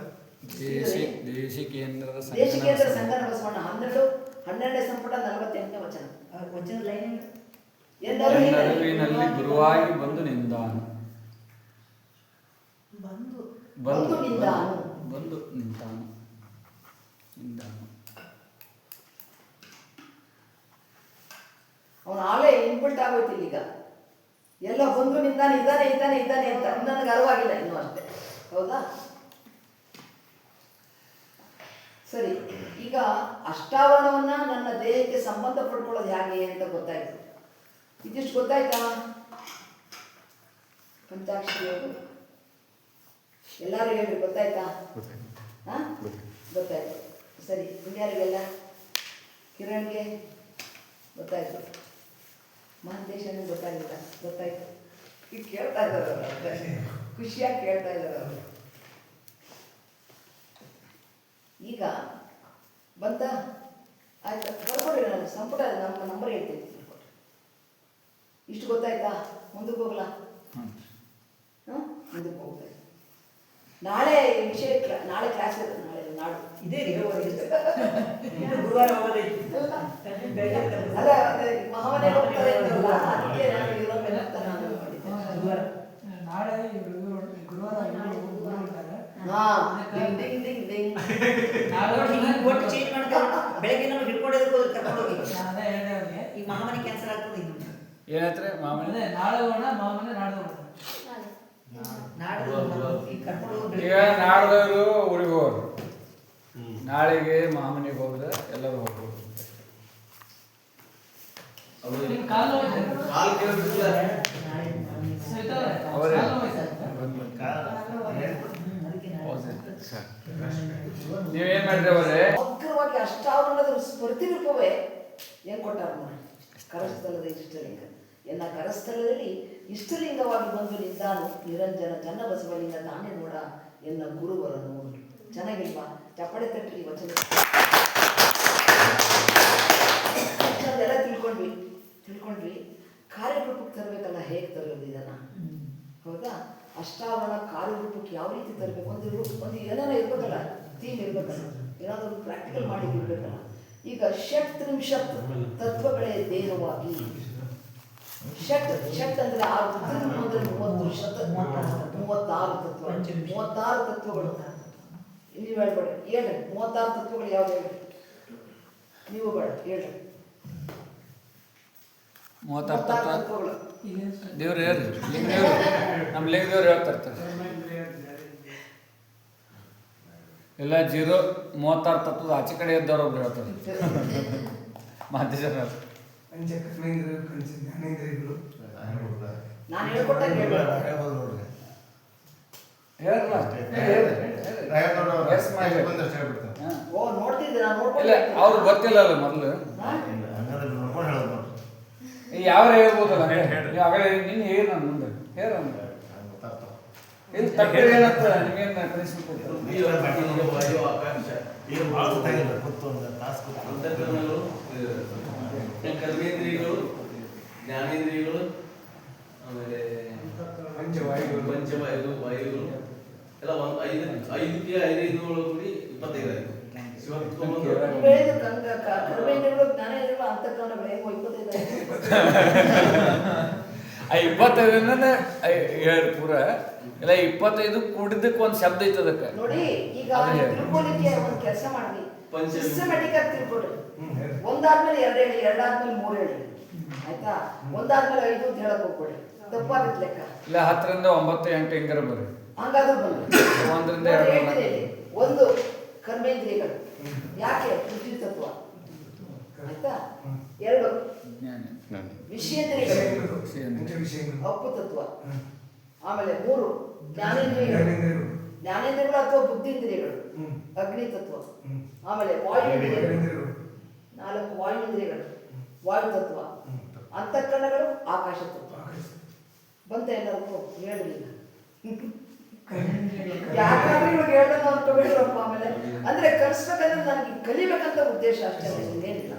ದೇಶಿಕೇಂದ್ರದ ದೇಶಿಕೇಂದ್ರ ಸಂಗನ ಬಸವಣ್ಣ 12ನೇ ಸಂಪುಟ 48ನೇ ವಚನ. ವಚನ ಲೈನ್ ನಡುವಿನಲ್ಲಿ ಗುರುವಾಗಿ ಬಂದು ನಿಂತಾನು. ಬಂದು ಬಂದು ನಿಂತಾನು. ಬಂದು ನಿಂತಾನು ನಿಂತಾನು. ಅವನ ಆಲೇ ಇನ್ಬಿಲ್ಟ್ ಆಗೋಯ್ತಿಲ್ಲ ಈಗ. ಎಲ್ಲ ಬಂದು ನಿಂತಾನೆ, ಇದ್ದಾನೆ ಇದ್ದಾನೆ ಇದ್ದಾನೆ ಅಂತ ನನಗೆ ಅರಿವಾಗಿಲ್ಲ ಇನ್ನೂ ಅಷ್ಟೇ. ಹೌದಾ? ಸರಿ, ಈಗ ಅಷ್ಟಾವರಣವನ್ನ ನನ್ನ ದೇಹಕ್ಕೆ ಸಂಬಂಧ ಪಡ್ಕೊಳ್ಳೋದು ಹೇಗೆ ಅಂತ ಗೊತ್ತಾಯ್ತು. ಇದಿಷ್ಟು ಗೊತ್ತಾಯ್ತಾ? ಪಂಚಾಕ್ಷರಿಯವರು ಎಲ್ಲರೂ ಹೇಳ್ರಿ, ಗೊತ್ತಾಯ್ತಾ? ಹಾ, ಗೊತ್ತಾಯ್ತು. ಸರಿ, ಇನ್ಯಾರಿಗೆಲ್ಲ? ಕಿರಣ್ಗೆ ಗೊತ್ತಾಯ್ತು, ಮಹಂತೇಶನ್ ಗೊತ್ತಾಗಿಲ್ಲ. ಗೊತ್ತಾಯ್ತು. ಈಗ ಕೇಳ್ತಾ ಇದ್ದಾರೆ ಅವರು, ಖುಷಿಯಾಗಿ ಕೇಳ್ತಾ ಇದ್ದಾರೆ ಅವರು. ಈಗ ಬಂತ? ಆಯ್ತು, ಬರ್ಕೊಡ್ರಿ. ನಾನು ಸಂಪುಟ ನಮ್ಮ ನಂಬರ್ ಹೇಳ್ತೀನಿ, ತಿಳ್ಕೊಡ್ರಿ. ಇಷ್ಟು ಗೊತ್ತಾಯ್ತಾ? ಮುಂದಕ್ಕೆ ಹೋಗ್ಲಾ? ಹಾಂ, ಮುಂದಕ್ಕೆ ಹೋಗ್ತಾ ಇದ್ದೀನಿ. ನಾಳೆ ವಿಷಯ ನಾಳೆ ಕ್ಲಾಸ್ ಇರುತ್ತೆ. ನಾಡು ಇದೇ ಗುರುವಾರ ಹೋಗೋದೈತಿ. ಅಲ್ಲ, ಮಹಾಮನೆ ಹೋಗ್ತಾರೆ ಅಂದ್ರಲ್ಲ, ಅದಕ್ಕೆ ನಾನು ಇರೋಲ್ಲ ಅಂತ ನಾನು ಮಾಡಿದ್ದೆ. ನಾಳೆ ಗುರುವಾರ ಡಿಂಗ್ ಡಿಂಗ್ ಡಿಂಗ್ ಡಿಂಗ್. ಒಟ್ಟು ಚೇಂಜ್ ಮಾಡ್ಕೊಂಡು ಬೆಳಗ್ಗೆ ನಮ್ಗೆ ಹಿಡ್ಕೊಂಡಿದ್ದಕ್ಕೆ ಕರ್ಕೊಂಡು ಹೋಗಿ. ಅದೇ ಹೇಳಿದೆ ಅವ್ರಿಗೆ. ಈಗ ಮಹಾಮನೆ ಕ್ಯಾನ್ಸಲ್ ಆಗ್ತದೆ. ಇನ್ನು ಏನತ್ರ ಮಾಮೂಲಿ ಅದೇ ನಾಳೆ ಹೋಗೋಣ, ಮಾಮನೆ ನಾಳೆ ಹೋಗೋಣ. ನಾಡ್ದು ಈಗ ಕರ್ಕೊಂಡು ಹೋಗಿ ಈಗ ನಾಡ್ದವರು ಊರಿಗೆ ಹೋಗೋರು, ನಾಳೆಗೆ ಮಾಮನಿಗೆ ಹೋದ್ರೆ ಎಲ್ಲರೂ ಹೋಗ್ಬೋದು. ನಿಮ್ ಕಾಲು ನೋವಿದೆ? ಸರಿತಾವ್ರೆ? ಅವರೇ ಕಾಲು ನೋವಿದೆ? ನೀವೇನ್ ಮಾಡಿದ್ರೆ ಅವರೇ ಅಗ್ರವಾಗಿ ಅಷ್ಟಾವರಣದ ಪ್ರತಿರೂಪವೇ ಏನ್ ಕೊಟ್ಟಾರ ನೋಡಿ. ಕರಸ್ಥಲದ ಇಷ್ಟಲಿಂಗ ಎನ್ನ ಕರಸ್ಥಲದಲ್ಲಿ ಇಷ್ಟಲಿಂಗವಾಗಿ ಬಂದು ನಿಂತಾನು ನಿರಂಜನ ಚನ್ನ ಬಸವಲಿಂಗ ತಾನೇ ನೋಡ ಎನ್ನ ಗುರುವರ ನೋಡು. ಚೆನ್ನಾಗಿಲ್ವಾ? ಚಪ್ಪಡೆ ತಟ್ಟಿ ವಚನ ಎಲ್ಲ ತಿಳ್ಕೊಂಡ್ವಿ. ಕಾರ್ಯರೂಪಕ್ಕೆ ತರಬೇಕಲ್ಲ, ಹೇಗೆ ತರೋದು ಇದನ್ನ? ಹೌದಾ? ಅಷ್ಟಾವರಣ ಕಾರ್ಯರೂಪಕ್ಕೆ ಯಾವ ರೀತಿ ತರಬೇಕು? ಒಂದು ಏನಾರ ಇರ್ಬೇಕಲ್ಲ, ಥೀಮ್ ಇರ್ಬೇಕಲ್ಲ, ಏನಾದರೂ ಪ್ರಾಕ್ಟಿಕಲ್ ಮಾಡಿ ಇರ್ಬೇಕಲ್ಲ. ಈಗ ಷಟ್ತ್ರಿಂಶತ್ ತತ್ವಗಳೇ ದೇಹವಾಗಿ. ಷಟ್ ಅಂದ್ರೆ 6, ಅಂದ್ರೆ 30, ಶತ 36 ತತ್ವ. 36 ತತ್ವಗಳು. ನೀವು ಹೇಳ್ಬೇಡಿ, ಹೇಳ್ರಿ 36 ತತ್ವಗಳು ಯಾವ್ದು ಹೇಳ್ರಿ? ನೀವು ಬೇಡ ಹೇಳ್ರಿ. 36 ತತ್ವ ತತ್ವಗಳು ದೇವ್ರು ಹೇಳ್ರಿ. ನಮ್ಮ ಲಿಂಗದೇವ್ರು ಹೇಳ್ತಾ ಇರ್ತಾರೆ ಎಲ್ಲ 36 ತತ್ವದ ಆಚೆ ಕಡೆ ಇದ್ದವ್ರು ಒಬ್ರು ಹೇಳ್ತಾರೆ. ಮಾದೇಶ್ವರ ನಾನು ಹೇಳ್ಕೊಟ್ಟಂಗೆ ಹೇಳ್ಬೇಡ. ಓ, ನೋಡ್ತಿದ್ದೆ ನಾನು, ಇಲ್ಲ ನೋಡ್ಕೊಂಡು ಅವ್ರು ಗೊತ್ತಿಲ್ಲಲ್ಲ ಮೊದಲು ಯಾವ ಹೇಳ್ಬೋದಲ್ಲ. ನೀವು ಆಗಲೇ ನಿನ್ನೆ ಹೇಳಿ ನಾನು ಮುಂದೆ ಹೇಳ ಇಲ್ಲಿ ತಪ್ಪು ಏನಂತ ನಿಮಗೇನು ಕನಿಷ್ಠ ಕರ್ಮೇಂದ್ರಿಯಗಳು, ಜ್ಞಾನೇಂದ್ರಿಯಗಳು, ಆಮೇಲೆ ಪಂಚವಾಯುಗಳು, ವಾಯುಗಳು ಎಲ್ಲ ಒಂದು 5ಕ್ಕೆ 5 ಕೂಡಿ 25 ಆಯ್ತು. ಕರ್ಮೇಂದ್ರಿಯಗಳು, ಜ್ಞಾನೇಂದ್ರಿಯಗಳು, ಅಂತಃಕರಣಗಳು ಹೆಂಗೋ 25 25 ಹೇಳಿ ಪೂರ ಇಲ್ಲ 25 ಕೂಡಿದ್ದಕ್ಕೆ ಒಂದು ಶಬ್ದ ಐತೆ ಅದಕ್ಕೆ ನೋಡಿ. ಈಗ ತಿಳ್ಕೊಳ್ಳಿಕ್ಕೆ ಒಂದು ಕೆಲಸ ಮಾಡಿ, ಸಿಸ್ಟಮ್ಯಾಟಿಕ್ ಆಗಿ ತಿಳ್ಕೊಡ್ರಿ. ಒಂದಾದ್ಮೇಲೆ 2 ಹೇಳಿ, 2 ಆದ್ಮೇಲೆ 3 ಹೇಳಿ, ಆಯ್ತಾ? ಒಂದಾದ್ಮೇಲೆ 5 ಅಂತ ಹೇಳಕ್ ಹೋಗ್ಬೇಡಿ, ತಪ್ಪಾಗುತ್ತೆ ಲೆಕ್ಕ. ಇಲ್ಲ 10 ರಿಂದ 9, 8 ಹಿಂಗಾರ ಬರ್ರಿ. ಹಂಗಾದ್ರೂ ಬನ್ನಿ. 1 ರಿಂದ 2 ಒಂದು ಕರ್ಮೇಂದ್ರಿಯಗಳು, ಯಾಕೆ? ಬುದ್ಧಿ ತತ್ವ, ಆಯ್ತಾ? 2 ವಿಷಯೇಂದ್ರಿಯಗಳು, ಅಪ್ಪು ತತ್ವ. ಆಮೇಲೆ 3 ಜ್ಞಾನೇಂದ್ರಿಯಗಳು, ಜ್ಞಾನೇಂದ್ರಿಯಗಳು ಅಥವಾ ಬುದ್ಧೀಂದ್ರಿಯಗಳು, ಅಗ್ನಿ ತತ್ವ. ಆಮೇಲೆ ವಾಯುಂದ್ರಿಯಗಳು, 4 ವಾಯುಂದ್ರಿಯಗಳು, ವಾಯು ತತ್ವ, ಅಂತಃಕರಣಗಳು ಆಕಾಶ ತತ್ವ. ಬಂತ ಎಲ್ಲರಿಗೂ ಹೇಳಲಿಲ್ಲ. ಯಾಕಾದ್ರೂ ಇವಾಗ ಹೇಳೋದು ಅನ್ಕೋಬೇಡ್ರಪ್ಪ. ಆಮೇಲೆ ಅಂದ್ರೆ ಕಲಿಸ್ಬೇಕಂದ್ರೆ ನನಗೆ ಕಲಿಬೇಕಂತ ಉದ್ದೇಶ ಅಷ್ಟೇ, ಏನಿಲ್ಲ.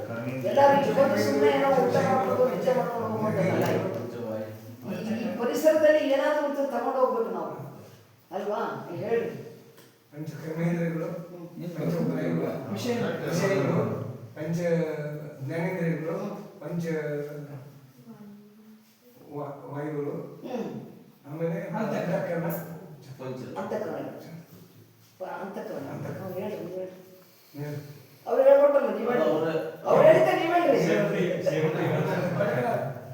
ಎಲ್ಲರೂ ಇವತ್ತು ಸುಮ್ಮನೆ ಏನೋ ಊಟ ಮಾಡ್ಕೊಂಡು ನಿದ್ದೆ ಮಾಡ್ಕೊಂಡು ಹೋಗೋದಲ್ಲ. ಈ ಪರಿಸರದಲ್ಲಿ ಏನಾದರೂ ಒಂದು ತಗೊಂಡು ಹೋಗ್ಬೇಕು ನಾವು, ಅಲ್ವಾ? ಹೇಳಿ. ಪಂಚ ಕರ್ಮೇಂದ್ರಿಯಗಳು, ಪಂಚ ವಿಷಯಗಳು, ವಿಷಯಗಳು, ಪಂಚ ಜ್ಞಾನೇಂದ್ರಿಯಗಳು, ಪಂಚ ವಾಯುಗಳು, ಆಮೇಲೆ ಅಂತಃಕರಣ, ಪಂಚ ಅಂತಃಕರಣ. ಅಂತಃಕರಣ ಹೇಳಿ. ಹೇಳು. ಅವ್ರು ಹೇಳ್ಕೊಟ್ಟಲ್ಲ, ನೀವು ಹೇಳಿ. ಅವ್ರು ಹೇಳಿದ್ದೆ ನೀವು ಹೇಳ್ರಿ.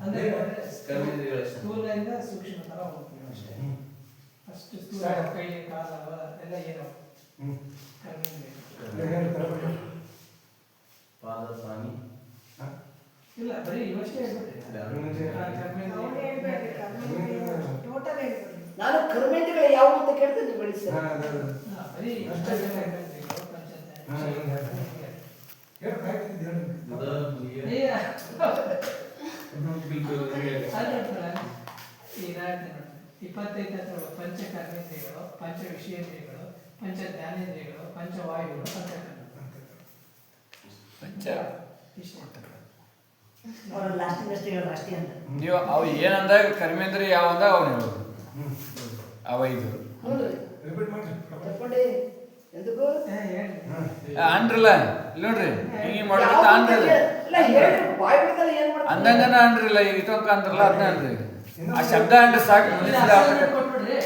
ಅಂದ್ರೆ ಕರ್ಮೇಂದ್ರಿಯಗಳು. ಸ್ಥೂಲದಿಂದ ಸೂಕ್ಷ್ಮ ತರ ಹೋಗ್ತೀವಿ ಅಷ್ಟೇ. ಫಸ್ಟ್ ಸ್ಥೂಲ ಕೈ ಕಾಲ ಎಲ್ಲ ಏನೋ ಕರ್ಮೇಂದ್ರಿಯ. ಪಾದ ಪ್ರಾಣಿ ಇಲ್ಲ ಬರೀ ಇವಷ್ಟೇ ಹೇಳ್ಬಿಟ್ರಿ. ನಾನು ಕರ್ಮೇಂದ್ರಿಯಗಳು ಯಾವುವು ಅಂತ ಕೇಳ್ತೇನೆ, ನೀವು ಹೇಳಿ ಸರ್. ಬರೀ ಇಷ್ಟೇ ಕರ್ಮೇಂದ್ರಿಯಗಳು, ಬುಧ ಮುಗಿಯ ಈಗ 25 ಪಂಚ ಕರ್ಮೇಂದ್ರಿಯಗಳು, ಪಂಚ ವಿಷಯೇಂದ್ರಿಯಗಳು, ಪಂಚ ಜ್ಞಾನೇಂದ್ರಿಯಗಳು, ಪಂಚ ವಾಯುಗಳು, ಪಂಚ ಇಷ್ಟೇ. ಅವ್ರು ಲಾಸ್ಟಿಂಗ್ ಅಷ್ಟೇ ಹೇಳೋದು ಅಷ್ಟೇ ಅಂತ. ನೀವು ಅವು ಏನಂದಾಗ ಕರ್ಮೇಂದ್ರಿಯ ಯಾವ ಅಂದಾಗ ಅವ್ನು ಹೇಳೋದು ಅವ ಇದು ನೋಡ್ರಿ ತಕೊಂಡೆ ఎందుకు ಅನ್ರಲ್ಲ ಇಲ್ಲಿ ನೋಡ್ರಿ ಹಿಂಗೆ ಮಾಡೋದು ಅನ್ರಲ್ಲ ಇಲ್ಲ ಹೇಳ್ರಿ, ಬಾಯ್ ಬಿಡ್ತಲ್ಲ ಏನ್ ಮಾಡ್ತಾರೆ ಅಂದಂಗನ ಅನ್ರಲ್ಲ ಈಗ ಇಟ್ಟಂಕ ಅಂದ್ರಲ್ಲ ಅದನ್ನ ಅನ್ರಿ ಆ ಶಬ್ದ ಅಂದ್ರೆ ಸಾಕು ಕೊಟ್ಬಿಡ್ರಿ.